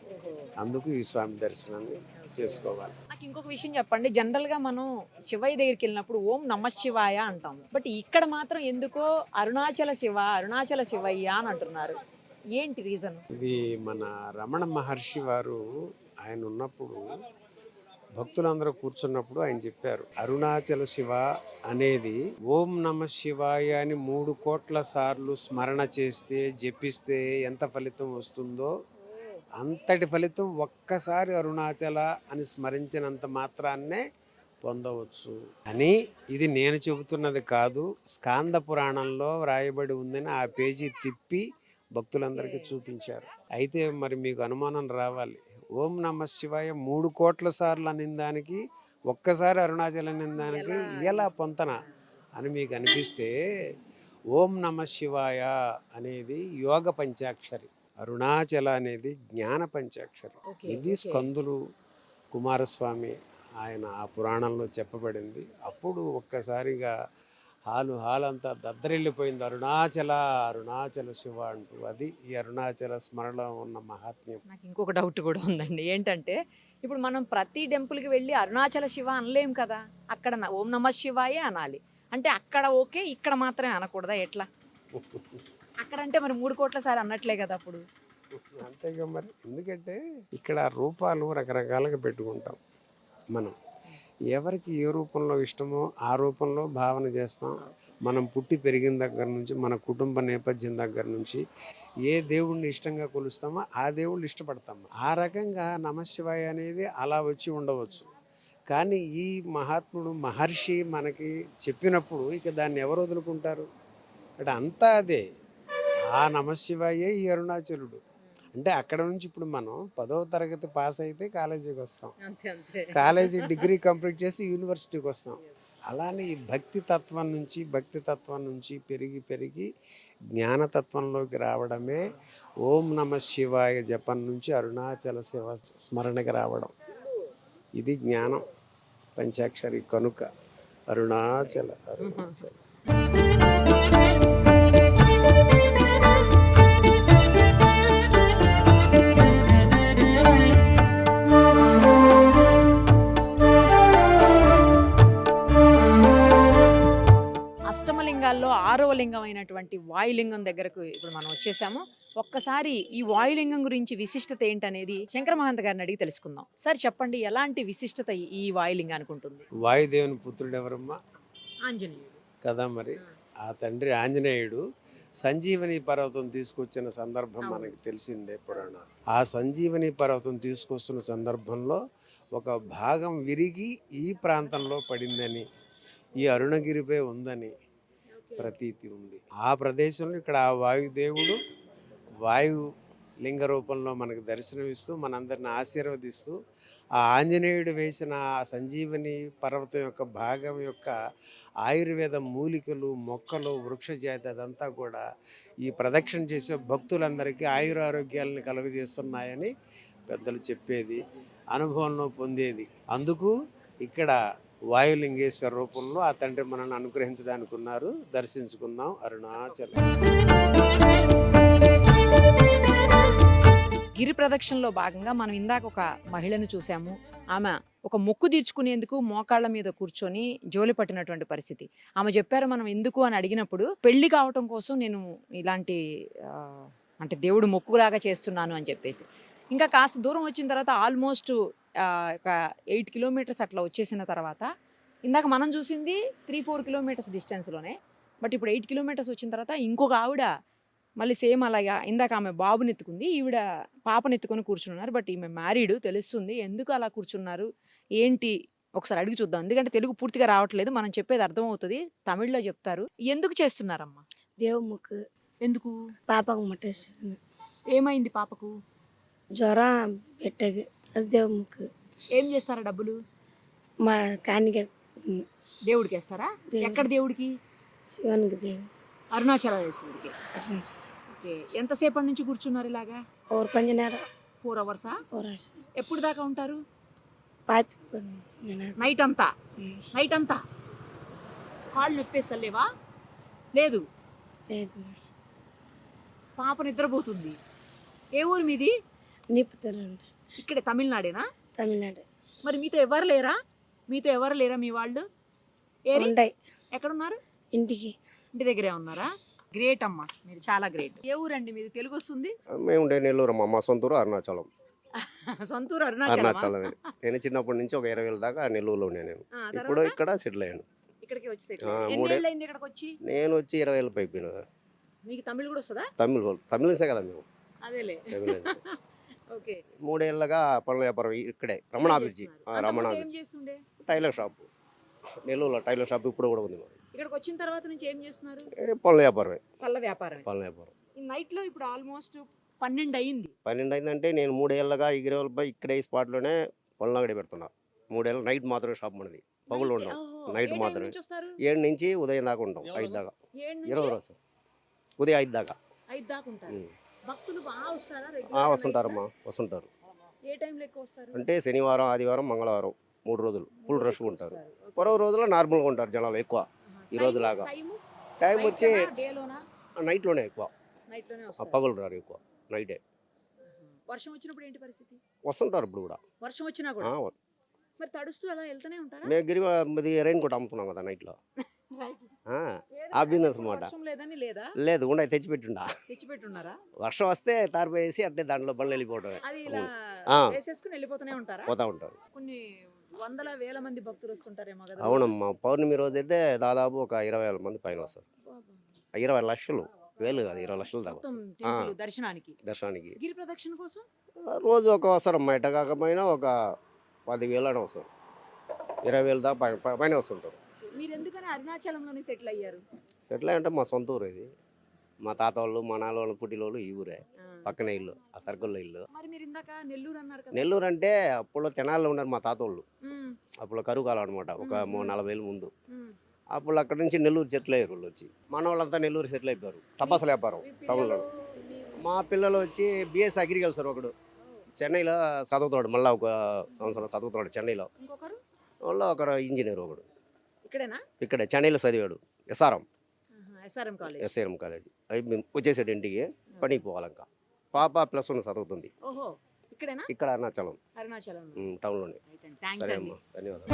అందుకు ఈ స్వామి దర్శనాన్ని చేసుకోవాలి. నాకు ఇంకొక విషయం చెప్పండి. జనరల్గా మనం శివయ్య దగ్గరికి వెళ్ళినప్పుడు ఓం నమ శివాయ అంటాము. బట్ ఇక్కడ మాత్రం ఎందుకో అరుణాచల శివ, అరుణాచల శివయ్య అని అంటున్నారు. ఏంటి రీజన్? ఇది మన రమణ మహర్షి వారు ఆయన ఉన్నప్పుడు భక్తులందరూ కూర్చున్నప్పుడు ఆయన చెప్పారు, అరుణాచల శివ అనేది ఓం నమ శివాయ అని 3 కోట్ల సార్లు స్మరణ చేస్తే, జపిస్తే ఎంత ఫలితం వస్తుందో అంతటి ఫలితం ఒక్కసారి అరుణాచల అని స్మరించినంత మాత్రాన్నే పొందవచ్చు అని. ఇది నేను చెబుతున్నది కాదు, స్కాంద పురాణంలో వ్రాయబడి ఉందని ఆ పేజీ తిప్పి భక్తులందరికీ చూపించారు. అయితే మరి మీకు అనుమానం రావాలి, ఓం నమ శివాయ 3 కోట్ల సార్లు అనిన దానికి ఒక్కసారి అరుణాచలం అనిన దానికి ఎలా పొంతన అని మీకు అనిపిస్తే, ఓం నమ శివాయ అనేది యోగ పంచాక్షరి, అరుణాచల అనేది జ్ఞాన పంచాక్షరి. ఇది స్కందులు కుమారస్వామి ఆయన ఆ పురాణంలో చెప్పబడింది. అప్పుడు ఒక్కసారిగా హాల్ అంతా దద్దరిల్లిపోయింది, అరుణాచల అరుణాచల శివ అంటూ. అది ఈ అరుణాచల స్మరణలో ఉన్న మహాత్మ్యం. నాకు ఇంకొక డౌట్ కూడా ఉందండి. ఏంటంటే ఇప్పుడు మనం ప్రతి టెంపుల్కి వెళ్ళి అరుణాచల శివ అనలేం కదా, అక్కడ ఓం నమ శివాయే అనాలి. అంటే అక్కడ ఓకే, ఇక్కడ మాత్రమే అనకూడదా? ఎట్లా? అక్కడ అంటే మరి 3 కోట్ల సారి అన్నట్లే కదా అప్పుడు. అంతేగా మరి. ఎందుకంటే ఇక్కడ రూపాలు రకరకాలుగా పెట్టుకుంటాం మనం. ఎవరికి ఏ రూపంలో ఇష్టమో ఆ రూపంలో భావన చేస్తాం. మనం పుట్టి పెరిగిన దగ్గర నుంచి, మన కుటుంబ నేపథ్యం దగ్గర నుంచి ఏ దేవుణ్ణి ఇష్టంగా కొలుస్తామో ఆ దేవుళ్ళు ఇష్టపడతాము. ఆ రకంగా నమశివాయ అనేది అలా వచ్చి ఉండవచ్చు. కానీ ఈ మహాత్ముడు మహర్షి మనకి చెప్పినప్పుడు ఇక దాన్ని ఎవరు వదులుకుంటారు? అంటే అంతా అదే, ఆ నమశివాయే ఈ అరుణాచలుడు. అంటే అక్కడ నుంచి ఇప్పుడు మనం 10వ తరగతి పాస్ అయితే కాలేజీకి వస్తాం, కాలేజీ డిగ్రీ కంప్లీట్ చేసి యూనివర్సిటీకి వస్తాం. అలానే ఈ భక్తి తత్వం నుంచి పెరిగి జ్ఞానతత్వంలోకి రావడమే ఓం నమ శివాయ జపం నుంచి అరుణాచల శివ స్మరణకి రావడం. ఇది జ్ఞానం పంచాక్షరి కనుక అరుణాచల అరుణాచల. అష్టమలింగాల్లో 6వ లింగం అయినటువంటి వాయులింగం దగ్గరకు ఇప్పుడు మనం వచ్చేసాము. ఒక్కసారి ఈ వాయులింగం గురించి విశిష్టత ఏంటనేది శంకర మహంత గారిని అడిగి తెలుసుకుందాం. సార్ చెప్పండి, ఎలాంటి విశిష్టత ఈ వాయులింగానికి ఉంటుంది? వాయుదేవుని పుత్రుడు ఎవరమ్మా? ఆంజనేయుడు కదా మరి. ఆ తండ్రి ఆంజనేయుడు సంజీవని పర్వతం తీసుకొచ్చిన సందర్భం అవును. మనకి తెలిసిందే పురాణం. ఆ సంజీవని పర్వతం తీసుకొస్తున్న సందర్భంలో ఒక భాగం విరిగి ఈ ప్రాంతంలో పడిందని, ఈ అరుణగిరిపై ఉందని ప్రతీతి ఉంది. ఆ ప్రదేశంలో ఇక్కడ ఆ వాయుదేవుడు వాయు లింగ రూపంలో మనకు దర్శనమిస్తూ మనందరిని ఆశీర్వదిస్తూ ఆ ఆంజనేయుడు వేసిన ఆ సంజీవని పర్వతం యొక్క భాగం యొక్క ఆయుర్వేద మూలికలు, మొక్కలు, వృక్ష జాతి అదంతా కూడా ఈ ప్రదక్షిణ చేసే భక్తులందరికీ ఆయురారోగ్యాలను కలుగజేస్తున్నాయని పెద్దలు చెప్పేది, అనుభవంలో పొందేది. అందుకు ఇక్కడ వాయులింగేశ్వర రూపంలో ఆ తండ్రి మనల్ని అనుగ్రహించడానికి ఉన్నారు. దర్శించుకుందాం అరుణాచలం. గిరి ప్రదక్షిణలో భాగంగా మనం ఇందాక ఒక మహిళను చూసాము. ఆమె ఒక మొక్కు తీర్చుకునేందుకు మోకాళ్ళ మీద కూర్చొని జోలి పట్టినటువంటి పరిస్థితి. ఆమె చెప్పారు, మనం ఎందుకు అని అడిగినప్పుడు పెళ్లి కావటం కోసం నేను ఇలాంటి అంటే దేవుడు మొక్కులాగా చేస్తున్నాను అని చెప్పేసి. ఇంకా కాస్త దూరం వచ్చిన తర్వాత ఆల్మోస్ట్ ఒక 8 కిలోమీటర్స్ అట్లా వచ్చేసిన తర్వాత, ఇందాక మనం చూసింది 3-4 కిలోమీటర్స్ డిస్టెన్స్లోనే, బట్ ఇప్పుడు 8 కిలోమీటర్స్ వచ్చిన తర్వాత ఇంకొక ఆవిడ మళ్ళీ సేమ్ అలాగా ఇందాక ఆమె బాబుని ఎత్తుకుంది, ఈవిడ పాపని ఎత్తుకొని కూర్చున్నారు. బట్ ఈమె మ్యారీడ్ తెలుస్తుంది. ఎందుకు అలా కూర్చున్నారు ఏంటి ఒకసారి అడిగి చూద్దాం. ఎందుకంటే తెలుగు పూర్తిగా రావట్లేదు, మనం చెప్పేది అర్థమవుతుంది, తమిళ్లో చెప్తారు. ఎందుకు చేస్తున్నారమ్మా? దేవుముకు ఎందుకు? పాపకు ముట్టేస్తుంది, ఏమైంది పాపకు? జ్వరం పెట్టకు, అది దేవుముకు. ఏం చేస్తారా డబ్బులు? మా కానిక దేవుడికి వేస్తారా? దేవుడికి. ఎక్కడ దేవుడికి? శివానికి దేవుడు అరుణాచలేశ్వరుడికి. అట్లా ఓకే, ఎంతసేపటి నుంచి కూర్చున్నారు ఇలాగా? और కొంచె నేరం 4 అవర్సా? और ఎప్పుడు దాకా ఉంటారు? పాతి నైట్ అంతా? నైట్ అంతా కాళ్ళు నొప్పేస్తలేవా? లేదు, లేదు, పాప నిద్రపోతుంది. ఏ ఊరు మీది? నిప్పుతారు ఇక్కడే తమిళనాడేనా? తమిళనాడు. మరి మీతో ఎవరు లేరా? మీతో ఎవరు లేరా మీ వాళ్ళు? ఏరి ఉండయి ఎక్కడున్నారు? ఇంటికి. ఇంటి దగ్గరే ఉన్నారా? గ్రేట్ అమ్మా, మీరు చాలా గ్రేట్. ఏ ఊరండి మీది? తెలుగు వస్తుంది? మేము ఉండే నెల్లూరు అమ్మ, మా సొంతూరు అరుణాచలం. సొంతూరు అరుణాచలం. అరుణాచలమే. నేను చిన్నప్పటి నుంచి ఒక 20 ఏళ్ళ దాకా నెల్లూరులో ఉండే. నేను ఇప్పుడు ఇక్కడ సెటిల్ అయ్యాను. ఇక్కడికి వచ్చి సెటిల్ ఆ, అయ్యారు. మూడే- ఎన్నేళ్ళు అయింది ఇక్కడికి వచ్చి? నేను వచ్చి 20 ఏళ్ళ పైపోయిన. మీకు తమిళ్ కూడా వస్తుందా? తమిళసే కదా మేము. అదేలే. తమిళన్స్. ఓకే. 3 ఏళ్ళగా పనుల వ్యాపారం ఇక్కడే రమణ బ్రిడ్జి. రమణ ఏం చేస్తుండే? టైలర్ షాప్, నెల్లూరులో టైలర్ షాప్ ఇప్పుడు కూడా ఉంది. ఇక్కడికి వచ్చిన తర్వాత నుంచి ఏం చేస్తున్నారు? పనుల వ్యాపారమే. పళ్ళ వ్యాపారం. పనుల వ్యాపారం. ఈ నైట్ లో ఇప్పుడు ఆల్మోస్ట్ 12 అయింది. 12 అయిందంటే నేను 3 ఏళ్ళగా ఇగిరేపై ఇక్కడే ఈ స్పాట్లోనే పనులు అంగడి పెడుతున్నా. 3 ఏళ్ళ నైట్ మాత్రమే షాప్ మనది, పగులు ఉండవు. నైట్ మాత్రమే. 7 నుంచి ఉదయం దాకా ఉంటాం, 5 దాకా. 20 రోజు ఉదయం 5 దాకా. 5 దాకా ఉంటారు. ఉం. భక్తులు బాగా వస్తారా? వస్తుంటారమ్మా, వస్తుంటారు. ఏ టైంలో ఎక్కువ వస్తారు? అంటే శనివారం, ఆదివారం, మంగళవారం 3 రోజులు ఫుల్ రష్గా ఉంటారు. పొరవ రోజుల్లో నార్మల్గా ఉంటారు జనాలు ఎక్కువ. ఈ రోజు లాగా టైం వచ్చి నైట్లోనే ఎక్కువ, పగలు రారు ఎక్కువ, నైటే. వర్షం వచ్చినప్పుడు ఏంటి పరిస్థితి? వస్తుంటారు ఇప్పుడు కూడా. వర్షం వచ్చినా కూడా మరి తడుస్తూ అలా వెళ్తూనే ఉంటారా? మేము రెయిన్ కోట్ అమ్ముతున్నాం కదా నైట్లో. ఆ బిజినెస్ అన్నమాట. వర్షం లేదని లేదా? లేదు, ఉండ తెచ్చిపెట్టిండా. తెచ్చిపెట్టున్నారా? వర్షం వస్తే తారిపోయేసి అంటే దాంట్లో బండ్లు వెళ్ళిపోవటమే. అది ఇలా ఆ. వేసేసుకుని వెళ్ళిపోతూనే ఉంటారా? పోతా ఉంటారు. కొన్ని వందల వేల మంది భక్తులు వస్తుంటారేమో కదా? అవునమ్మా, పౌర్ణమి రోజు అయితే దాదాపు ఒక 20,000 మంది పైన వస్తారు. 20 లక్షలు, వేలు కాదు, 20 లక్షలు దాకా మొత్తం వస్తారు. టెంపుల్ దర్శనానికి, దర్శనానికి గిరి ప్రదక్షిణ కోసం రోజు ఒక అవసరం. ఎట కాకపోయినా ఒక 10,000 అని వస్తారు. 20,000 దాకా పైన వస్తుంటారు. మీరు ఎందుకని అరుణాచలంలోనే సెటిల్ అయ్యారు? సెటిల్ అంటే మా సొంత ఊరు ఇది. మా తాత వాళ్ళు, మా నాన్న వాళ్ళు, పుట్టిలోళ్ళు ఈ ఊరే, పక్కనే ఇల్లు, ఆ సర్కిల్లో ఇల్లు. మరి మీరు ఇందాక నెల్లూరు అన్నారు కదా? నెల్లూరు అంటే అప్పుడు తెనాల్లో ఉన్నారు మా తాత వాళ్ళు. ఉమ్, అప్పుడు కరువు కాలం అనమాట, ఒక మ్మ్. 40 ఏళ్ళ ముందు. ఉమ్. అప్పుడు అక్కడ నుంచి నెల్లూరు సెటిల్ అయ్యారు వాళ్ళు వచ్చి. మన వాళ్ళంతా నెల్లూరు సెటిల్ అయిపోయారు. టపాసుల వ్యాపారం మీ టౌన్లో. పిల్లలు, మీ- మా పిల్లలు వచ్చి బిఎస్ అగ్రికల్చర్, ఒకడు చెన్నైలో చదువుతాడు, మళ్ళీ ఒక సంవత్సరం చదువుతున్నాడు చెన్నైలో. ఇంకొకరు వాళ్ళు అక్కడ ఇంజనీర్ ఒకడు ఇక్కడేనా? ఇక్కడ చెన్నైలో చదివాడు. SRM SRM college. SRM college. అవి మేము వచ్చేసాడు ఇంటికి, పనికి పోవాలి. ఇంకా పాప +1 చదువుతుంది ఓహో, ఇక్కడేనా? ఇక్కడ అరుణాచలం అరుణాచలం. టౌన్లోనే. థ్యాంక్స్ సరే అండి. అమ్మా, ధన్యవాదాలు.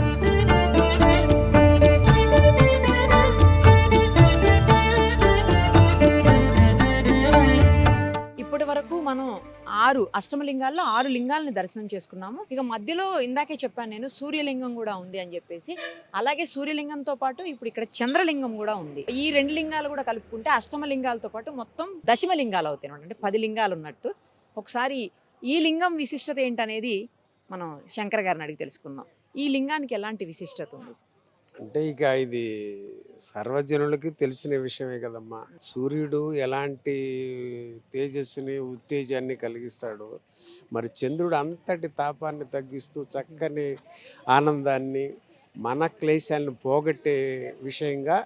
ఇప్పటి వరకు మనం 6 అష్టమలింగాల్లో 6 లింగాలని దర్శనం చేసుకున్నాము. ఇక మధ్యలో ఇందాకే చెప్పాను నేను సూర్యలింగం కూడా ఉంది అని చెప్పేసి. అలాగే సూర్యలింగంతో పాటు ఇప్పుడు ఇక్కడ చంద్రలింగం కూడా ఉంది. ఈ 2 లింగాలు కూడా కలుపుకుంటే అష్టమలింగాలతో పాటు మొత్తం దశమలింగాలు అవుతాయి అన్నమాట. అంటే 10 లింగాలు ఉన్నట్టు. ఒకసారి ఈ లింగం విశిష్టత ఏంటనేది మనం శంకర్ గారిని అడిగి తెలుసుకుందాం. ఈ లింగానికి ఎలాంటి విశిష్టత ఉంది? అంటే ఇక ఇది సర్వజనులకి తెలిసిన విషయమే కదమ్మా. సూర్యుడు ఎలాంటి తేజస్సుని ఉత్తేజాన్ని కలిగిస్తాడు, మరి చంద్రుడు అంతటి తాపాన్ని తగ్గిస్తూ చక్కని ఆనందాన్ని మన క్లేశాలను పోగొట్టే విషయంగా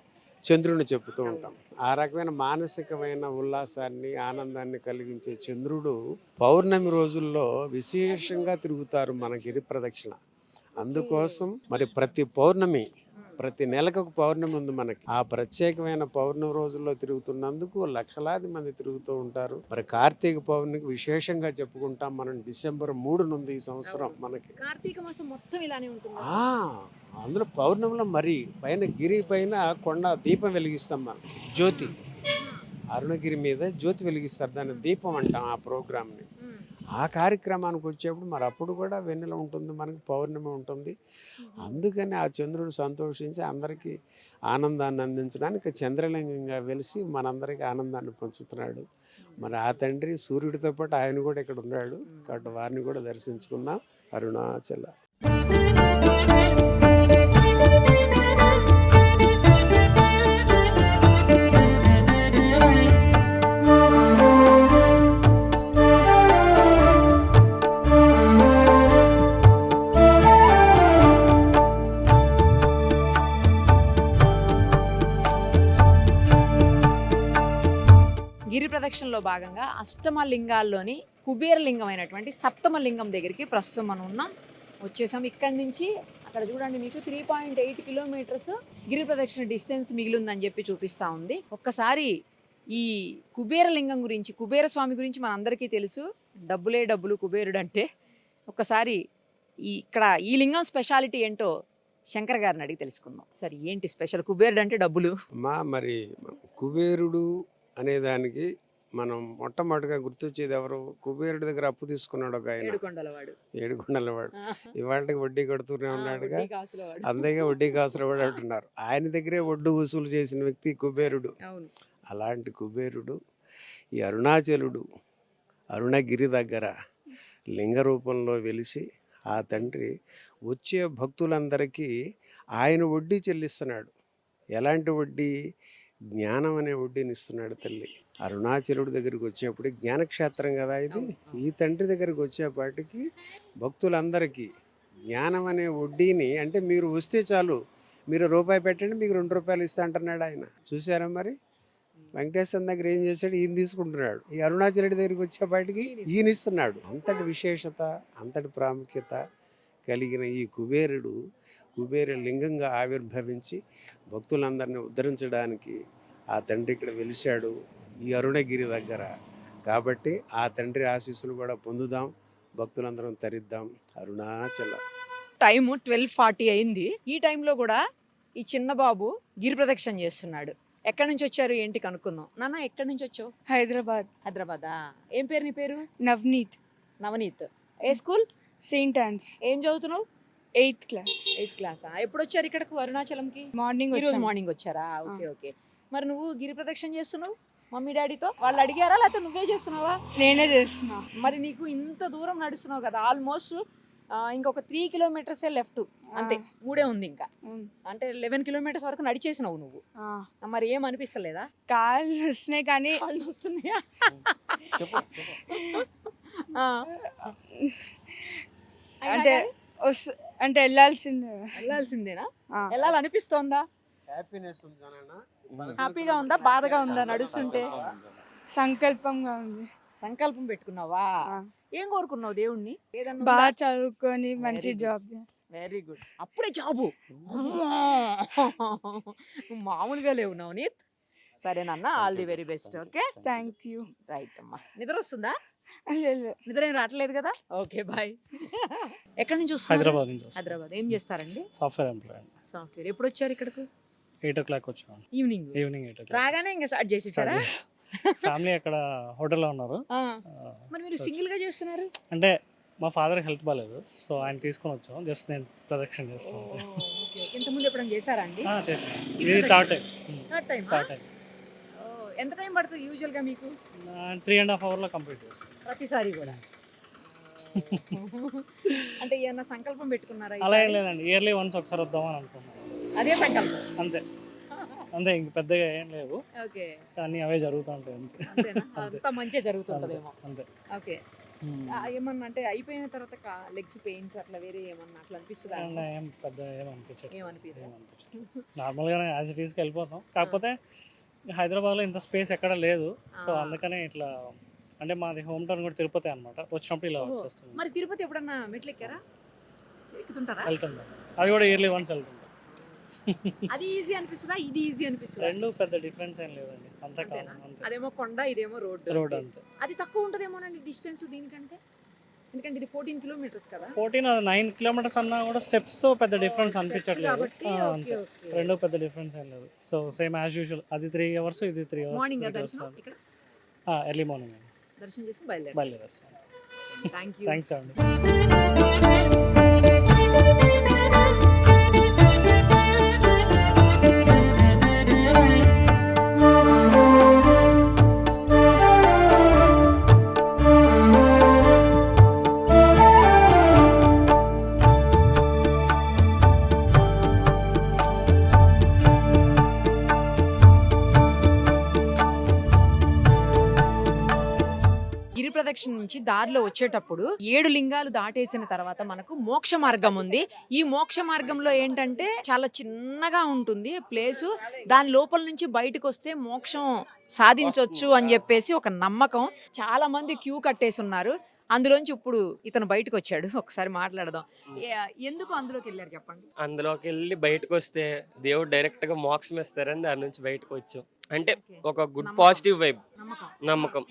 చంద్రుడిని చెప్తూ ఉంటాం. ఆ రకమైన మానసికమైన ఉల్లాసాన్ని ఆనందాన్ని కలిగించే చంద్రుడు పౌర్ణమి రోజుల్లో విశేషంగా తిరుగుతారు మన గిరి ప్రదక్షిణ. అందుకోసం మరి ప్రతి నెలకు ఒక పౌర్ణమి ఉంది మనకి. ఆ ప్రత్యేకమైన పౌర్ణమి రోజుల్లో తిరుగుతున్నందుకు లక్షలాది మంది తిరుగుతూ ఉంటారు. మరి కార్తీక పౌర్ణమికి విశేషంగా చెప్పుకుంటాం మనం. డిసెంబర్ 3 నుండి ఈ సంవత్సరం మనకి కార్తీక మాసం మొత్తం ఇలానే ఉంటుంది. అందులో పౌర్ణమిలో మరి పైన గిరి పైన కొండ దీపం వెలిగిస్తాం మనం. జ్యోతి అరుణగిరి మీద జ్యోతి వెలిగిస్తారు, దాన్ని దీపం అంటాం ఆ ప్రోగ్రామ్ని. ఆ కార్యక్రమానికి వచ్చేప్పుడు మరి అప్పుడు కూడా వెన్నెల ఉంటుంది, మనకి పౌర్ణమి ఉంటుంది. అందుకని ఆ చంద్రుడు సంతోషించి అందరికీ ఆనందాన్ని అందించడానికి చంద్రలింగంగా వెలిసి మనందరికీ ఆనందాన్ని పంచుతున్నాడు. మరి ఆ తండ్రి సూర్యుడితో పాటు ఆయన కూడా ఇక్కడ ఉన్నాడు కాబట్టి వారిని కూడా దర్శించుకుందాం. అరుణాచల. గిరి ప్రదక్షిణలో భాగంగా అష్టమ లింగాల్లోని కుబేర లింగం అయినటువంటి సప్తమ లింగం దగ్గరికి ప్రస్తుతం మనం ఉన్నాం. వచ్చేసాం. ఇక్కడి నుంచి అక్కడ చూడండి, మీకు 3.8 కిలోమీటర్స్ గిరి ప్రదక్షిణ డిస్టెన్స్ మిగిలిందని చెప్పి చూపిస్తూ ఉంది. ఒక్కసారి ఈ కుబేర లింగం గురించి, కుబేర స్వామి గురించి మనందరికీ తెలుసు. డబ్బులే డబ్బులు కుబేరుడు అంటే. ఒక్కసారి ఇక్కడ ఈ లింగం స్పెషాలిటీ ఏంటో శంకర్ గారిని అడిగి తెలుసుకుందాం. సరే, ఏంటి స్పెషల్? కుబేరుడు అంటే డబ్బులు. మరి కుబేరుడు అనేదానికి మనం మొట్టమొదటిగా గుర్తొచ్చేది ఎవరు? కుబేరుడి దగ్గర అప్పు తీసుకున్నాడు ఒక ఆయన, ఏడుకొండలవాడు. ఇవాళకి వడ్డీ కడుతూనే ఉన్నాడుగా, అంతేగా వడ్డీ కాసుల వాడు అంటున్నారు. ఆయన దగ్గరే వడ్డీ వసూలు చేసిన వ్యక్తి కుబేరుడు. అలాంటి కుబేరుడు ఈ అరుణాచలుడు అరుణగిరి దగ్గర లింగ రూపంలో వెలిసి ఆ తండ్రి వచ్చే భక్తులందరికీ ఆయన వడ్డీ చెల్లిస్తున్నాడు. ఎలాంటి వడ్డీ? జ్ఞానం అనే వడ్డీని ఇస్తున్నాడు తల్లి. అరుణాచలుడి దగ్గరికి వచ్చేప్పుడు జ్ఞానక్షేత్రం కదా ఇది. ఈ తండ్రి దగ్గరికి వచ్చేపాటికి భక్తులందరికీ జ్ఞానం అనే వడ్డీని, అంటే మీరు వస్తే చాలు, మీరు రూపాయి పెట్టండి మీకు 2 రూపాయలు ఇస్తా అంటున్నాడు ఆయన. చూసారా మరి? వెంకటేశ్వర దగ్గర ఏం చేశాడు? ఈయన తీసుకుంటున్నాడు. ఈ అరుణాచలుడి దగ్గరికి వచ్చేపాటికి ఈయన ఇస్తున్నాడు. అంతటి విశేషత, అంతటి ప్రాముఖ్యత కలిగిన ఈ కుబేరుడు కుబేర లింగంగా ఆవిర్భవించి భక్తులందరినీ ఉద్ధరించడానికి ఆ తండ్రి ఇక్కడ వెలిశాడు ఈ అరుణగిరి దగ్గర. కాబట్టి ఆ తండ్రి ఆశీస్సులు కూడా పొందుదాం, భక్తులందరం తరిద్దాం. అరుణాచల. టైం 12:40 అయింది. ఈ టైంలో కూడా ఈ చిన్న బాబు గిరి ప్రదక్షిణ చేస్తున్నాడు. ఎక్కడి నుంచి వచ్చారు ఏంటి కనుక్కుందాం. నాన్న, ఎక్కడి నుంచి వచ్చావు? హైదరాబాదా? ఏం పేరు నీ పేరు? నవనీత్. ఏ స్కూల్? Saint Ann's. ఏం చదువుతున్నావు? 8th class. ఎప్పుడు వచ్చారు ఇక్కడకు అరుణాచలంకి? మార్నింగ్ వచ్చారా? ఓకే. మరి నువ్వు గిరి ప్రదక్షిణ చేస్తున్నావు మమ్మీ డాడీతో? వాళ్ళు అడిగారా లేకపోతే నువ్వే చేస్తున్నావా? నేనే చేస్తున్నా. మరి నీకు ఇంత దూరం నడుస్తున్నావు కదా, ఆల్మోస్ట్ ఇంకొక 3 కిలోమీటర్సే లెఫ్ట్, అంతే. 3 ఉంది ఇంకా. అంటే 11 కిలోమీటర్స్ వరకు నడిచేసినావు నువ్వు. మరి ఏం అనిపిస్తలేదా? కాళ్ళు వస్తున్నాయి కానీ. కాళ్ళు వస్తున్నాయా? అంటే వెళ్ళాల్సిందేనా? వెళ్ళాలనిపిస్తోందా? హ్యాపీగా ఉందా, బాధగా ఉందా నడుస్తుంటే? సంకల్పంగా ఉంది. సంకల్పం పెట్టుకున్నావా? ఏం కోరుకున్నావు దేవుణ్ణి? బాగా చదువుకొని మంచి జాబ్. Very good. అప్పుడే జాబు? మామూలుగా లేవు నవనీత్. సరేనన్న, all the very best. Okay, thank you. Right అమ్మా. నిద్ర వస్తుందా? నిద్ర ఏం రావట్లేదు కదా? Okay, bye. ఎక్కడి నుంచి వస్తారు? హైదరాబాద్. ఏం చేస్తారండి? సాఫ్ట్వేర్. ఎప్పుడు వచ్చారు ఇక్కడకు? 8 o'clock వచ్చాను. ఈవినింగ్ 8 o'clock రాగానే ఇంకా స్టార్ట్ చేసేసారా? ఫ్యామిలీ అక్కడ హోటల్లో ఉన్నారు. మరి మీరు సింగిల్ గా చేస్తున్నారు? అంటే మా ఫాదర్ హెల్త్ బాగాలేదు, సో ఆయన తీసుకొని వచ్చాం. జస్ట్ నేను ప్రదక్షిణ చేస్తాను. ఇంతకుముందు ఎప్పుడైనా చేశారా అండి? చేసాను. ఇది థర్డ్ టైం. Third time. ఎంత టైం పడుతుంది యూజువల్ గా మీకు? 3.5 hours కంప్లీట్ చేస్తాను ప్రతిసారి కూడా. అంటే ఏమన్నా సంకల్పం పెట్టుకున్నారా? అలా ఏం లేదండి, ఇయర్లీ వన్స్ ఒకసారి వద్దామని అనుకున్నాను. అదే సంకల్పం అంతే అంతే, ఇంక పెద్దగా ఏం లేవు. ఓకే, కానీ అవే జరుగుతూ ఉంటాయి అంతే. అంతేనా? అంతా మంచిగా జరుగుతుంటదేమో. అంతే. ఓకే. ఏమన్నా అంటే అయిపోయిన తర్వాత లెగ్స్ పెయిన్స్ అట్లా వేరే ఏమన్నా అట్లా అనిపిస్తుందా? ఏం పెద్ద ఏమనిపించదు. ఏమనిపిస్తుంది? నార్మల్గానే యాజ్ ఇట్ ఈస్కి వెళ్ళిపోతాం. కాకపోతే హైదరాబాద్లో ఇంత స్పేస్ ఎక్కడ లేదు, సో అందుకనే ఇట్లా. అంటే మాది హోమ్ టౌన్ కూడా తిరుపతి అనమాట. వచ్చినప్పుడు ఇలా వచ్చేస్తుంది. మరి తిరుపతి ఎప్పుడన్నా మెట్లు ఎక్కారా? ఎక్కుతుంటారా? వెళ్తుంటాం, అది కూడా ఇయర్లీ వన్స్ వెళ్తుంటాం. అది ఈజీ అనిపిస్తుందా, ఇది ఈజీ అనిపిస్తుందా? రెండు పెద్ద డిఫరెన్స్ ఏం లేదండి, అంతా కాదు. అంతే, అదేమో కొండ, ఇదేమో రోడ్ అంతే. అది తక్కువ ఉంటుందేమోనండి డిస్టెన్స్ దీనికంటే, ఎందుకంటే ఇది 14 kilometers కదా. 9 kilometers అన్నా కూడా స్టెప్స్ తో పెద్ద డిఫరెన్స్ అనిపించట్లేదు. కాబట్టి అంతే, రెండు పెద్ద డిఫరెన్స్ ఏం లేదు. So same as usual. అది 3 hours, ఇది 3 hours. మార్నింగ్ దర్శనం ఇక్కడ ఎర్లీ మార్నింగ్ దర్శనం చేసి బయలుదేరేస్తాం. థ్యాంక్స్ అండి. గిరి ప్రదక్షిణ నుంచి దారిలో వచ్చేటప్పుడు 7 లింగాలు దాటేసిన తర్వాత మనకు మోక్ష మార్గం ఉంది. ఈ మోక్ష మార్గంలో ఏంటంటే చాలా చిన్నగా ఉంటుంది ప్లేసు. దాని లోపల నుంచి బయటకు వస్తే మోక్షం సాధించవచ్చు అని చెప్పేసి ఒక నమ్మకం. చాలా మంది క్యూ కట్టేసి ఉన్నారు. అందులోంచి ఇప్పుడు ఇతను బయటకు వచ్చాడు. ఒకసారి మాట్లాడదాం. ఎందుకు అందులోకి వెళ్ళారు చెప్పండి? అందులోకి వెళ్ళి బయటకు వస్తే దేవుడు డైరెక్ట్ గా మోక్షం ఇస్తారని దాని నుంచి బయటకు వచ్చాం. అంటే ఒక గుడ్ పాజిటివ్ వైబ్, నమ్మకం.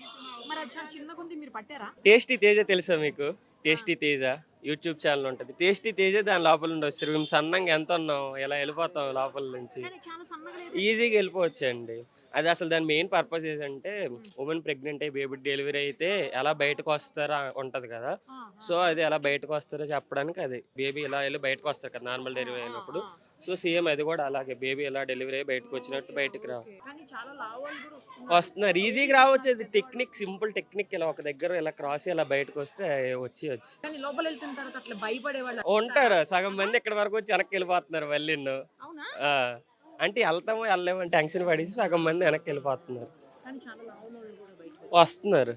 మరి అది చాలా చిన్నగా ఉంది, మీరు పట్టారా? టేస్టీ తేజ తెలుసా మీకు? టేస్టీ తేజ యూట్యూబ్ ఛానల్ ఉంటుంది. టేస్టీ తేజ దాని లోపల నుండి వస్తారు. మేము సన్నంగా ఎంత ఉన్నాం, ఎలా వెళ్ళిపోతాం లోపల నుంచి, ఈజీగా వెళ్ళిపోవచ్చు అండి. అది అసలు దాని మెయిన్ పర్పస్ ఏంటంటే ఉమెన్ ప్రెగ్నెంట్ అయ్యి బేబీ డెలివరీ అయితే ఎలా బయటకు వస్తారో ఉంటది కదా. సో అది ఎలా బయటకు వస్తారో చెప్పడానికి, అది బేబీ ఇలా వెళ్ళి బయటకు వస్తారు కదా నార్మల్ డెలివరీ అయినప్పుడు. సో సేమ్ అది కూడా అలాగే, బేబీ ఎలా డెలివరీ అయ్యి బయటకు వచ్చినట్టు బయటకు వస్తున్నారు. ఈజీగా రావచ్చు. అది టెక్నిక్, సింపుల్ టెక్నిక్. ఇలా ఒక దగ్గర ఇలా క్రాస్ ఇలా బయటకు వస్తే వచ్చి ఉంటారు. సగం మంది ఇక్కడ వరకు వచ్చి వెనక్కి వెళ్ళిపోతున్నారు మళ్ళీ. అంటే వెళ్తామో వెళ్ళలేమో అని టెన్షన్ పడేసి సగం మంది వెనక్కి వెళ్ళిపోతున్నారు, వస్తున్నారు.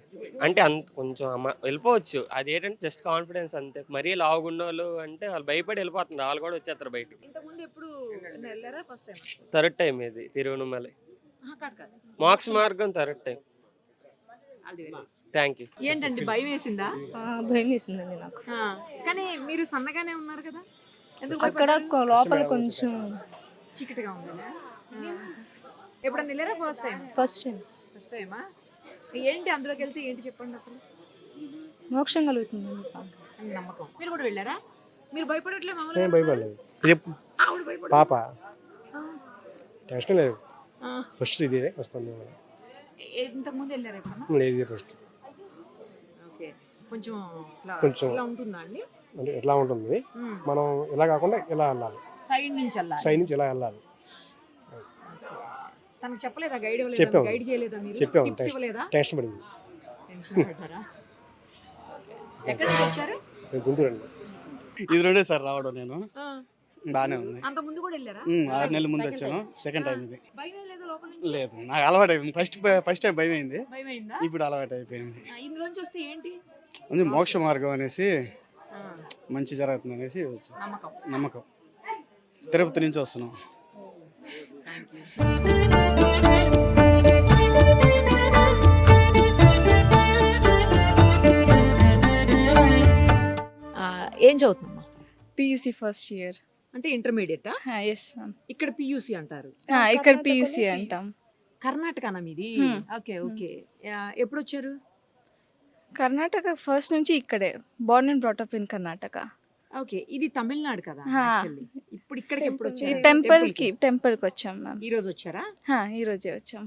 అంటే అంత కొంచెం వెళ్ళిపోవచ్చు. అది ఏంటంటే జస్ట్ కాన్ఫిడెన్స్ అంతే. మరీ లావుగున్న వాళ్ళు అంటే వాళ్ళు భయపడి వెళ్ళిపోతున్నారు, వాళ్ళు కూడా వచ్చేస్తారు బయటకు. థర్డ్ టైం ఇది తిరువణమలై మోక్ష మార్గం, థర్డ్ టైం. Thank you. ఏంటండి భయం వేసిందా? భయం వేసిందండి నాకు. కానీ మీరు సన్నగానే ఉన్నారు కదా, అక్కడ లోపల కొంచెం చీకటిగా ఉందా? ఎప్పుడన్నా వెళ్ళారా? ఫస్ట్ టైమా? ఏంటి అందులోకి వెళ్తే ఏంటి చెప్పండి అసలు? మోక్షం కలుగుతుంది నమ్మకం. మీరు కూడా వెళ్ళారా? మీరు భయపడట్లేదు? భయపడలేదు. పాప టెన్షన్ లేదు. ఫస్ట్ ఇదే వస్తుంది. ఇంతకు ముందు వెళ్ళారా ఎప్పుడన్నా? లేదు, ఫస్ట్. ఓకే, కొంచెం ఉంటుందా అండి? అంటే ఎట్లా ఉంటుంది, మనం ఇలా కాకుండా ఇలా వెళ్ళాలి, సైడ్ నుంచి ఇలా వెళ్ళాలి. తనకు చెప్పలేదా? గైడ్ చెప్పాము. గైడ్ చేయలేదా? మీరు చెప్పాము. టిప్స్ ఇవ్వలేదా? టెన్షన్ పడింది. ఎక్కడి నుంచి వచ్చారు? గుంటూరు అండి. ఇది రెండే సార్ రావడం. నేను బాగానే ఉంది. అంత ముందు కూడా వెళ్ళారా? 6 నెలల ముందు వచ్చాను. సెకండ్ టైం ఇది. భయం లేదు లోపల నుంచి? లేదు, నాకు అలవాటు అయిపోయింది. ఫస్ట్ టైం భయం అయింది, భయమైందా? ఇప్పుడు అలవాటు అయిపోయింది. ఇందులోంచి వస్తే ఏంటి? మోక్ష మార్గం అనేసి మంచి జరుగుతుంది అనేసి నమ్మకం. తిరుపతి నుంచి వస్తున్నాం. ఏం చదువుతుందమ్మా? PUC first year. అంటే ఇంటర్మీడియట్? Yes ma'am. ఇక్కడ PUC అంటారు. ఇక్కడ PUC అంటాం. కర్ణాటకనా మీది? Okay okay. ఎప్పుడు వచ్చారు? కర్ణాటక ఫస్ట్ నుంచి ఇక్కడే. Born and brought up in Karnataka. Okay, ఇది తమిళనాడు కదా హా. actually. ఇప్పుడు ఇక్కడికి ఎప్పుడు వచ్చారు? టెంపుల్ కి వచ్చాం మ్యామ్. ఈ రోజు వచ్చారా? ఈ రోజే వచ్చాం.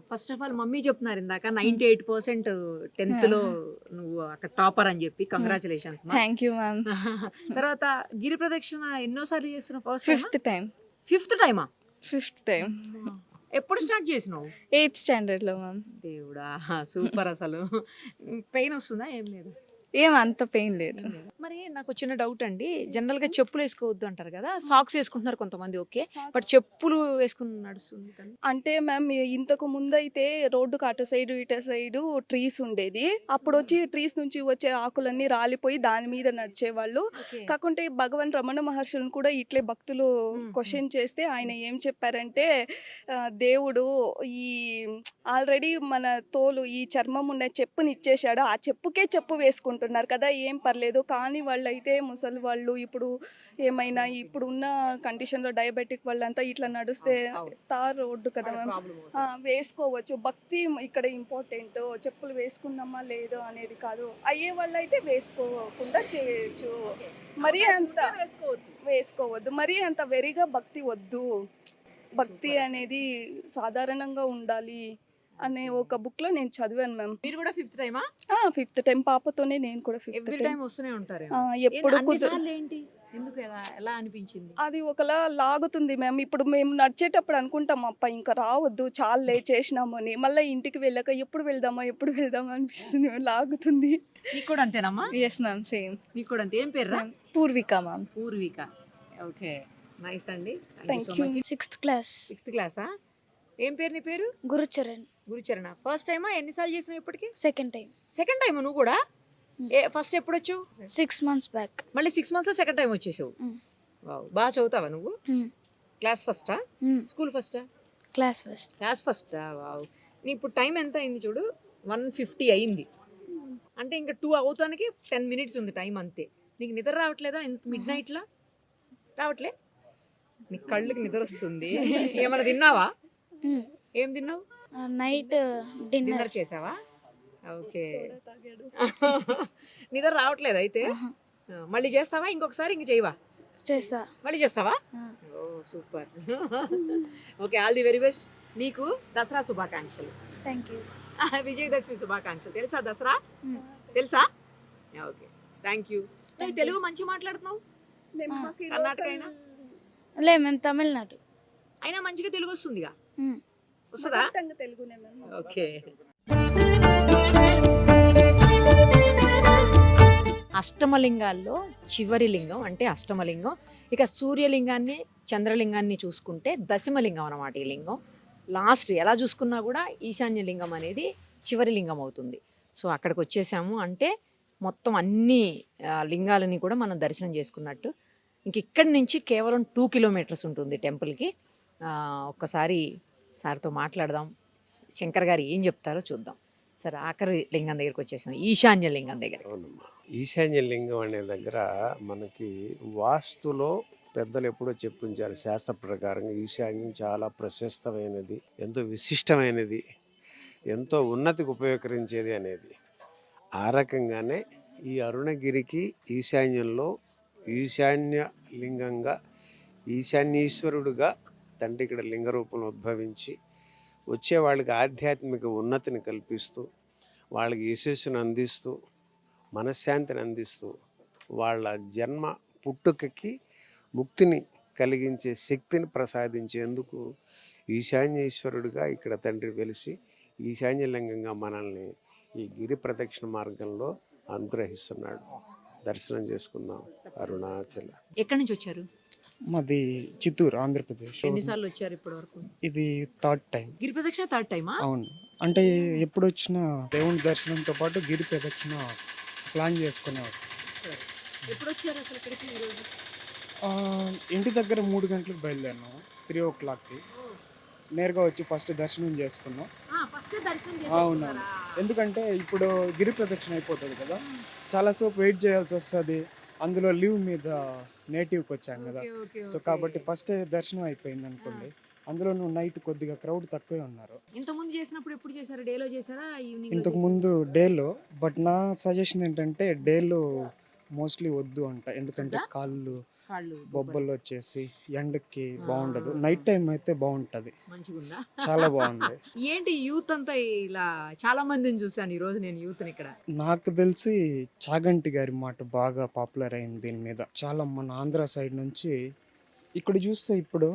ఫస్ట్ ఆఫ్ ఆల్ మమ్మీ చెప్తున్నారు ఇందాక 98% 10th లో నువ్వు అక్కడ టాపర్ అని చెప్పి కంగ్రాచులేషన్స్. Thank you ma'am. తర్వాత గిరి ప్రదక్షిణ ఎన్నోసార్లు చేస్తున్నావు? First fifth time. Fifth time ఎప్పుడు స్టార్ట్ చేసినావు? 8th స్టాండర్డ్ లో మ్యామ్. దేవుడా సూపర్. అసలు పెయిన్ వస్తుందా? ఏం లేదు. ఏం అంత పెయిన్ లేదు. మరి నాకు వచ్చిన డౌట్ అండి, జనరల్ గా చెప్పులు వేసుకోవద్దు అంటారు కదా, సాక్స్ వేసుకుంటున్నారు కొంతమంది, ఓకే, బట్ చెప్పులు వేసుకుని నడుస్తుంది కానీ. అంటే మ్యామ్ ఇంతకు ముందైతే రోడ్డుకు అటు సైడ్ ఇటు సైడ్ ట్రీస్ ఉండేది. అప్పుడు వచ్చి ట్రీస్ నుంచి వచ్చే ఆకులన్నీ రాలిపోయి దాని మీద నడిచేవాళ్ళు. కాకుంటే భగవాన్ రమణ మహర్షులను కూడా ఇట్లే భక్తులు క్వశ్చన్ చేస్తే ఆయన ఏం చెప్పారంటే, దేవుడు ఈ ఆల్రెడీ మన తోలు ఈ చర్మం ఉన్న చెప్పుని ఇచ్చేశాడు, ఆ చెప్పుకే చెప్పు వేసుకుంటున్నారు కదా, ఏం పర్లేదు. కానీ వాళ్ళైతే ముసలి వాళ్ళు ఇప్పుడు ఏమైనా ఇప్పుడు ఉన్న కండిషన్లో డయాబెటిక్ వాళ్ళంతా ఇట్లా నడిస్తే తార్ రోడ్డు కదా మ్యామ్, వేసుకోవచ్చు. భక్తి ఇక్కడ ఇంపార్టెంట్, చెప్పులు వేసుకున్నామా లేదో అనేది కాదు. అయ్యే వాళ్ళు అయితే వేసుకోకుండా చేయొచ్చు, మరీ అంత వేసుకోవద్దు, మరీ అంత వెరీగా భక్తి వద్దు. భక్తి అనేది సాధారణంగా ఉండాలి అనే ఒక బుక్ లో నేను చదివాను మ్యామ్. మీరు కూడా ఫిఫ్త్ టైమా? 5th టైం పాపతోనే నేను కూడా 5th ఎవ్రీ టైం. టైం వస్తూనే ఉంటారు. ఎప్పుడు ఏంటి, ఎందుకు, ఎలా అనిపించింది? అది ఒకలా లాగుతుంది మ్యామ్. ఇప్పుడు మేము నడిచేటప్పుడు అనుకుంటాం అప్ప ఇంకా రావద్దు చాలే చేసినాము అని, మళ్ళీ ఇంటికి వెళ్ళాక ఎప్పుడు వెళ్దామా అనిపిస్తుంది, లాగుతుంది. నీకు కూడా అంతేనమ్మా? Yes ma'am, same. నీకు కూడా అంతే. ఏం పేరు? Purvika ma'am. Purvika. Okay, nice అండి. Thank you. 6th class. 6th క్లాసా? ఏం పేరు నీ పేరు? గురుచరణ్. గురుచరణ. ఫస్ట్ టైమా? ఎన్నిసార్లు చేసినావు ఇప్పటికి? Second time. సెకండ్ టైం నువ్వు కూడా? ఫస్ట్ ఎప్పుడు వచ్చావు? 6 months back. మళ్ళీ 6 months లో సెకండ్ టైం వచ్చేసావు. బాగా చదువుతావా నువ్వు? క్లాస్ ఫస్టా? స్కూల్ ఫస్టా? Class first. క్లాస్ ఫస్టా? వావ్. నీ ఇప్పుడు టైం ఎంత అయింది చూడు, 1:50 అయింది. అంటే ఇంకా 2 అవుతానికి 10 minutes ఉంది టైం అంతే. నీకు నిద్ర రావట్లేదా మిడ్ నైట్లో? రావట్లే? నీ కళ్ళకి నిద్ర వస్తుంది. ఏమైనా తిన్నావా? ఏం తిన్నావు? Night dinner. డిన్నర్ చేసావా? ఓకే. నిద్ర రావట్లేదు అయితే? మళ్ళీ చేస్తావా ఇంకొకసారి? ఇంక చేయవా? చేసా. మళ్ళీ చేస్తావా? ఓ super. Okay, all the very best. నీకు దసరా శుభాకాంక్షలు. Thank you. విజయదశమి శుభాకాంక్షలు. తెలుసా దసరా? తెలుసా? Okay, thank you. నువ్వు తెలుగు మంచి మాట్లాడుతున్నావు. కర్ణాటక అయినా లే, మేము తమిళనాడు. అయినా మంచిగా తెలుగు వస్తుందిగా? వస్తుందా? తెలుగునే మ్యామ్. ఓకే. అష్టమలింగాల్లో చివరి లింగం అంటే అష్టమలింగం. ఇక సూర్యలింగాన్ని చంద్రలింగాన్ని చూసుకుంటే దశమలింగం అన్నమాట ఈ లింగం. లాస్ట్ ఎలా చూసుకున్నా కూడా ఈశాన్య లింగం అనేది చివరి లింగం అవుతుంది. సో అక్కడికి వచ్చేసాము అంటే మొత్తం అన్ని లింగాలని కూడా మనం దర్శనం చేసుకున్నట్టు. ఇంక ఇక్కడి నుంచి కేవలం 2 kilometers ఉంటుంది టెంపుల్కి. ఒక్కసారి సార్తో మాట్లాడదాం, శంకర్ గారు ఏం చెప్తారో చూద్దాం. సరే, ఆఖరి లింగం దగ్గరికి వచ్చేసాం, ఈశాన్య లింగం దగ్గర. అవునమ్మా, ఈశాన్య లింగం అనే దగ్గర మనకి వాస్తులో పెద్దలు ఎప్పుడో చెప్పించారు, శాస్త్ర ప్రకారంగా ఈశాన్యం చాలా ప్రశస్తమైనది, ఎంతో విశిష్టమైనది, ఎంతో ఉన్నతికి ఉపయోగించేది అనేది. ఆ రకంగానే ఈ అరుణగిరికి ఈశాన్యంలో ఈశాన్య లింగంగా ఈశాన్యేశ్వరుడుగా తండ్రి ఇక్కడ లింగ రూపంలో ఉద్భవించి వచ్చే వాళ్ళకి ఆధ్యాత్మిక ఉన్నతిని కల్పిస్తూ, వాళ్ళకి యశస్సును అందిస్తూ, మనశ్శాంతిని అందిస్తూ, వాళ్ళ జన్మ పుట్టుకకి ముక్తిని కలిగించే శక్తిని ప్రసాదించేందుకు ఈశాన్యేశ్వరుడిగా ఇక్కడ తండ్రి వెలిసి ఈశాన్యలింగంగా మనల్ని ఈ గిరి ప్రదక్షిణ మార్గంలో అనుగ్రహిస్తున్నాడు. దర్శనం చేసుకుందాం. అరుణాచల. ఎక్కడి నుంచి వచ్చారు? మాది చిత్తూరు, ఆంధ్రప్రదేశ్. ఎన్నిసార్లు వచ్చారు ఇప్పటి వరకు? ఇది 3rd టైం. గిరి ప్రదక్షిణ 3rd టైమా? అవును, అంటే ఎప్పుడు వచ్చినా దేవుని దర్శనంతో పాటు గిరి ప్రదక్షిణ ప్లాన్ చేసుకునే వస్తాం. ఎప్పుడు వచ్చారు అసలు ఇక్కడికి ఈరోజు? ఇంటి దగ్గర 3 గంటలకు బయలుదేరినాం, 3 o'clockకి. నేరుగా వచ్చి ఫస్ట్ దర్శనం చేసుకున్నాం. అవునవును, ఎందుకంటే ఇప్పుడు గిరి ప్రదక్షిణ అయిపోతుంది కదా, చాలాసేపు వెయిట్ చేయాల్సి వస్తుంది. అందులో లీవ్ మీద నేటివ్కి వచ్చాను కదా, సో కాబట్టి ఫస్ట్ దర్శనం అయిపోయింది అనుకోండి. అందులో నైట్ కొద్దిగా క్రౌడ్ తక్కువే ఉన్నారు. ఇంతకుముందు చేసినప్పుడు ఎప్పుడు చేశారు? డేలో చేశారా, ఈవినింగ్? ఇంతకు ముందు డేలో, బట్ నా సజెషన్ ఏంటంటే డేలో మోస్ట్లీ వద్దు అంట, ఎందుకంటే వద్దా? కాళ్ళు కాళ్ళు బొబ్బలు వచ్చేసి ఎండకి బాగుండదు. నైట్ టైం అయితే బాగుంటది, మంచిగుందా? చాలా బాగుంది. ఏంటి యూత్ అంతా ఇలా చాలా మందిని చూసాను ఈ రోజు నేను యూత్ ఇక్కడ. నాకు తెలిసి చాగంటి గారి మాట బాగా పాపులర్ అయింది దీని మీద. చాలా మన ఆంధ్ర సైడ్ నుంచి ఇక్కడ చూస్తే ఇప్పుడు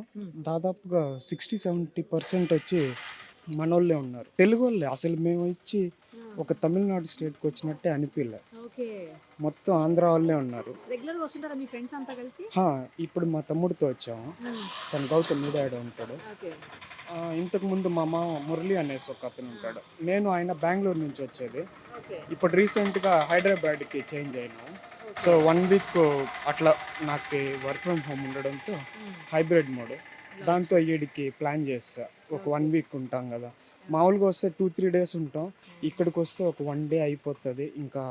దాదాపుగా 60-70% వచ్చి మనోళ్ళే ఉన్నారు, తెలుగు వాళ్ళే. అసలు మేము ఇచ్చి ఒక తమిళనాడు స్టేట్కి వచ్చినట్టే అనిపించలే, ఓకే, మొత్తం ఆంధ్ర వాళ్ళే ఉన్నారు. రెగ్యులర్ గా వస్తుంటారా మీ ఫ్రెండ్స్ అంతా కలిసి? హా, ఇప్పుడు మా తమ్ముడితో వచ్చాము, తను గౌతమ్ మీదాడ ఉంటాడు. ఓకే, ఇంతకు ముందు మా మామ మురళి అనేసి ఒక అతను ఉంటాడు. నేను ఆయన బెంగళూరు నుంచి వచ్చేది. ఓకే, ఇప్పుడు రీసెంట్గా హైదరాబాద్కి చేంజ్ అయినాము. సో 1 వీక్ అట్లా నాకు వర్క్ ఫ్రమ్ హోమ్ ఉండడంతో హైబ్రిడ్ మోడ్, దాంతో ఈడికి ప్లాన్ చేస్తా. ఒక 1 వీక్ ఉంటాం కదా, మామూలుగా వస్తే 2-3 డేస్ ఉంటాం, ఇక్కడికి వస్తే ఒక 1 డే అయిపోతుంది. ఇంకా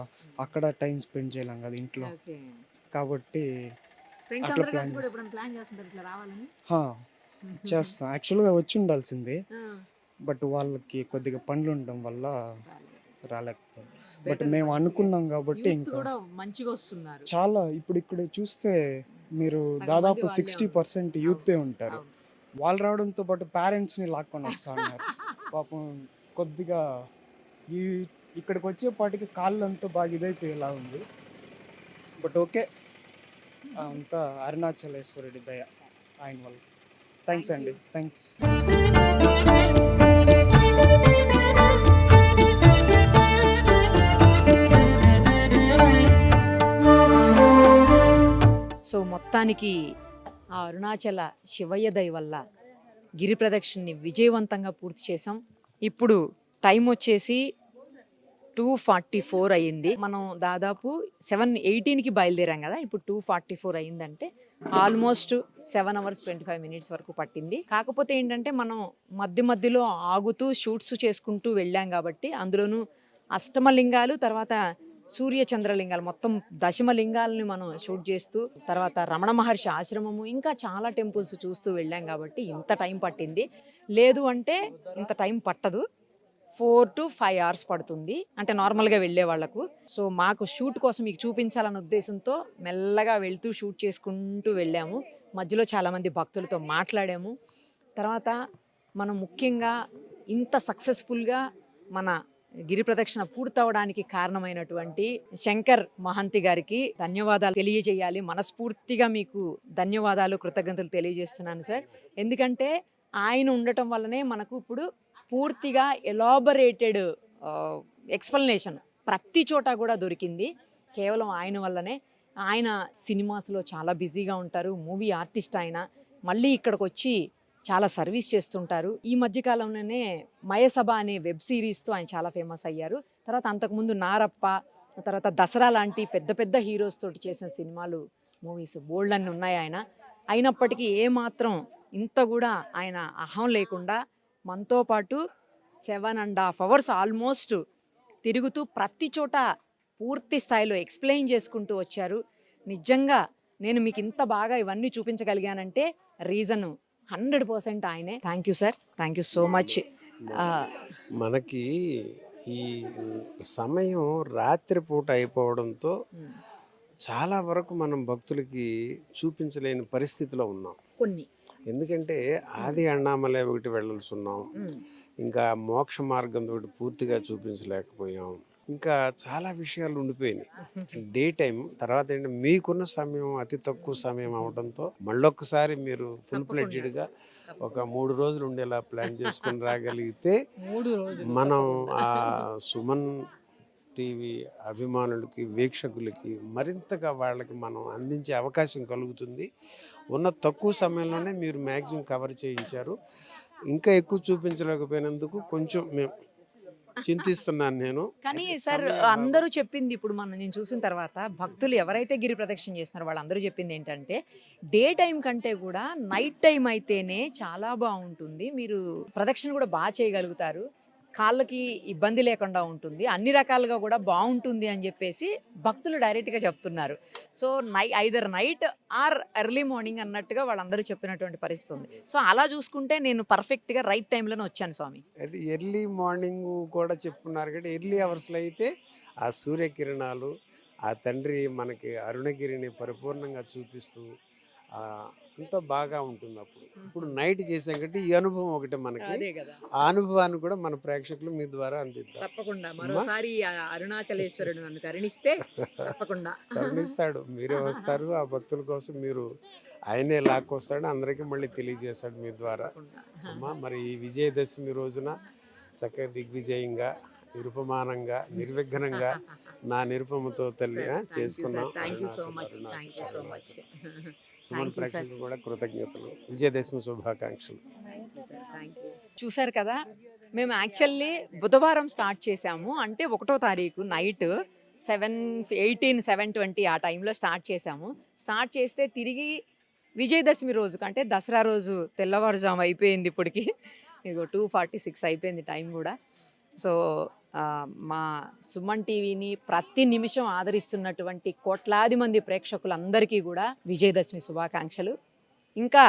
అక్కడ టైం స్పెండ్ చేయలేం కదా ఇంట్లో, ఓకే. కాబట్టి ఫ్రెండ్స్ అట్లా అందరూ ప్లాన్ కలిసి కూడా చేస్తాం. ఎప్పుడైనా ప్లాన్ చేస్తుంటారు ఇట్లా రావాలని? చేస్తాం. యాక్చువల్గా వచ్చి ఉండాల్సింది, ఆ, బట్ వాళ్ళకి కొద్దిగా పనులు ఉండడం వల్ల రాలేకపోయారు. బట్ better మేము మంచిగా. అనుకున్నాం కాబట్టి యూత్ ఇంకా కూడా మంచిగా వస్తున్నారు. చాలా ఇప్పుడు ఇక్కడ చూస్తే మీరు సగం దాదాపు మంది వాళ్ళే 60% యూతే ఉంటారు. అవును. వాళ్ళు రావడంతో పాటు పేరెంట్స్ని లాక్కొని వస్తా ఉన్నారు. పాపం కొద్దిగా ఈ ఇక్కడికి వచ్చేపాటికి కాళ్ళంతా బాగా ఇదైపోయేలా ఉంది. బట్ ఓకే, అంతా అరుణాచలేశ్వరుడి దయ ఆయన వల్ల. థ్యాంక్స్ అండి, థ్యాంక్స్. సో మొత్తానికి ఆ అరుణాచల శివయ్య దయ వల్ల గిరి ప్రదక్షిణని విజయవంతంగా పూర్తి చేసాం. ఇప్పుడు టైం వచ్చేసి 2:44 అయ్యింది. మనం దాదాపు 7:18కి బయలుదేరాం కదా, ఇప్పుడు 2:44 అయ్యిందంటే ఆల్మోస్ట్ 7 hours 25 minutes వరకు పట్టింది. కాకపోతే ఏంటంటే మనం మధ్య మధ్యలో ఆగుతూ షూట్స్ చేసుకుంటూ వెళ్ళాం కాబట్టి, అందులోనూ అష్టమలింగాలు, తర్వాత సూర్య చంద్రలింగాలు, మొత్తం దశమలింగాలని మనం షూట్ చేస్తూ, తర్వాత రమణ మహర్షి ఆశ్రమము, ఇంకా చాలా టెంపుల్స్ చూస్తూ వెళ్ళాం కాబట్టి ఇంత టైం పట్టింది. లేదు అంటే ఇంత టైం పట్టదు, 4 to 5 hours పడుతుంది, అంటే నార్మల్గా వెళ్ళే వాళ్ళకు. సో మాకు షూట్ కోసం మీకు చూపించాలన్న ఉద్దేశంతో మెల్లగా వెళ్తూ షూట్ చేసుకుంటూ వెళ్ళాము. మధ్యలో చాలామంది భక్తులతో మాట్లాడాము. తర్వాత మనం ముఖ్యంగా ఇంత సక్సెస్ఫుల్గా మన గిరి ప్రదక్షిణ పూర్తవడానికి కారణమైనటువంటి శంకర్ మహంతి గారికి ధన్యవాదాలు తెలియజేయాలి. మనస్ఫూర్తిగా మీకు ధన్యవాదాలు, కృతజ్ఞతలు తెలియజేస్తున్నాను సార్. ఎందుకంటే ఆయన ఉండటం వల్లనే మనకు ఇప్పుడు పూర్తిగా ఎలాబరేటెడ్ ఎక్స్ప్లెనేషన్ ప్రతి చోట కూడా దొరికింది, కేవలం ఆయన వల్లనే. ఆయన సినిమాస్లో చాలా బిజీగా ఉంటారు, మూవీ ఆర్టిస్ట్ ఆయన. మళ్ళీ ఇక్కడికి వచ్చి చాలా సర్వీస్ చేస్తుంటారు. ఈ మధ్యకాలంలోనే మయసభ అనే వెబ్ సిరీస్తో ఆయన చాలా ఫేమస్ అయ్యారు. తర్వాత అంతకుముందు నారప్ప, తర్వాత దసరా లాంటి పెద్ద పెద్ద హీరోస్ తోటి చేసిన సినిమాలు, మూవీస్ బోల్డ్ అన్ని ఉన్నాయి ఆయన. అయినప్పటికీ ఏమాత్రం ఇంత కూడా ఆయన అహం లేకుండా మనతో పాటు 7.5 hours ఆల్మోస్ట్ తిరుగుతూ ప్రతి చోట పూర్తి స్థాయిలో ఎక్స్ప్లెయిన్ చేసుకుంటూ వచ్చారు. నిజంగా నేను మీకు ఇంత బాగా ఇవన్నీ చూపించగలిగానంటే రీజన్ 100% ఆయనే. Thank you sir, thank you so much. మనకి ఈ సమయం రాత్రిపూట అయిపోవడంతో చాలా వరకు మనం భక్తులకి చూపించలేని పరిస్థితిలో ఉన్నాం. కొన్ని ఎందుకంటే ఆది అన్నామలై ఒకటి వెళ్ళాల్సి ఉన్నాం, ఇంకా మోక్ష మార్గం తోటి పూర్తిగా చూపించలేకపోయాం, ఇంకా చాలా విషయాలు ఉండిపోయినాయి. డే టైం తర్వాత ఏంటంటే మీకున్న సమయం అతి తక్కువ సమయం అవడంతో మళ్ళొక్కసారి మీరు ఫుల్ ఫ్లెడ్జ్డ్గా ఒక 3 రోజులు ఉండేలా ప్లాన్ చేసుకుని రాగలిగితే 3 రోజులు మనం ఆ సుమన్ టీవీ అభిమానులకి, వీక్షకులకి మరింతగా వాళ్ళకి మనం అందించే అవకాశం కలుగుతుంది. ఉన్న తక్కువ సమయంలోనే మీరు మ్యాక్సిమం కవర్ చేయించారు. ఇంకా ఎక్కువ చూపించలేకపోయినందుకు కొంచెం మేము చింతిస్తున్నాను నేను. కానీ సార్ అందరూ చెప్పింది ఇప్పుడు నేను చూసిన తర్వాత భక్తులు ఎవరైతే గిరి ప్రదక్షిణ చేస్తున్నారో వాళ్ళందరూ చెప్పింది ఏంటంటే డే టైం కంటే కూడా నైట్ టైం అయితేనే చాలా బాగుంటుంది, మీరు ప్రదక్షిణ కూడా బాగా చేయగలుగుతారు, కాళ్ళకి ఇబ్బంది లేకుండా ఉంటుంది, అన్ని రకాలుగా కూడా బాగుంటుంది అని చెప్పేసి భక్తులు డైరెక్ట్గా చెప్తున్నారు. So either night or early morning అన్నట్టుగా వాళ్ళందరూ చెప్పినటువంటి పరిస్థితి ఉంది. సో అలా చూసుకుంటే నేను పర్ఫెక్ట్గా రైట్ టైంలోనే వచ్చాను స్వామి. అది ఎర్లీ మార్నింగ్ కూడా చెప్పున్నారు, కానీ ఎర్లీ అవర్స్లో అయితే ఆ సూర్యకిరణాలు, ఆ తండ్రి మనకి అరుణగిరిని పరిపూర్ణంగా చూపిస్తూ అంతా బాగా ఉంటుంది. ఇప్పుడు నైట్ చేసాం కాబట్టి ఈ అనుభవం ఒకటి మనకి, అదే కదా, ఆ అనుభవాన్ని కూడా మన ప్రేక్షకులు మీ ద్వారా అందిద్దాం. తప్పకుండా మరోసారి ఆ అరుణాచలేశ్వరుడు నన్ను కరుణిస్తే తప్పకుండా కరుణిస్తాడు, మీరే వస్తారు, ఆ భక్తుల కోసం మీరు ఆయనే లాక్కొస్తాడు, అందరికీ మళ్ళీ తెలియజేస్తాడు మీ ద్వారా. అమ్మా మరి ఈ విజయదశమి రోజున చక్కగా దిగ్విజయంగా, నిరుపమానంగా, నిర్విఘ్నంగా నా నిరుపమతో తల్లి చేసుకున్నాం. Thank you so much, thank you so much. Suman ప్రేక్షకులు కూడా కృతజ్ఞతలు, విజయదశమి శుభాకాంక్షలు. చూసారు కదా, మేము యాక్చువల్లీ బుధవారం స్టార్ట్ చేసాము, అంటే 1వ తారీఖు నైట్ 7:20 ఆ టైంలో స్టార్ట్ చేసాము. స్టార్ట్ చేస్తే తిరిగి విజయదశమి రోజు కంటే దసరా రోజు తెల్లవారుజాము అయిపోయింది. ఇప్పటికి ఇగో 2:46 అయిపోయింది టైం కూడా. సో మా సుమన్ టీవీని ప్రతి నిమిషం ఆదరిస్తున్నటువంటి కోట్లాది మంది ప్రేక్షకులందరికీ కూడా విజయదశమి శుభాకాంక్షలు. ఇంకా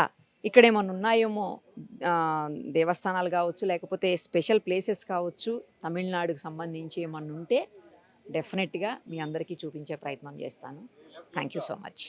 ఇక్కడ ఏమన్నా ఉన్నాయేమో, దేవస్థానాలు కావచ్చు, లేకపోతే స్పెషల్ ప్లేసెస్ కావచ్చు, తమిళనాడుకు సంబంధించి ఏమన్నా ఉంటే డెఫినెట్గా మీ అందరికీ చూపించే ప్రయత్నం చేస్తాను. Thank you so much.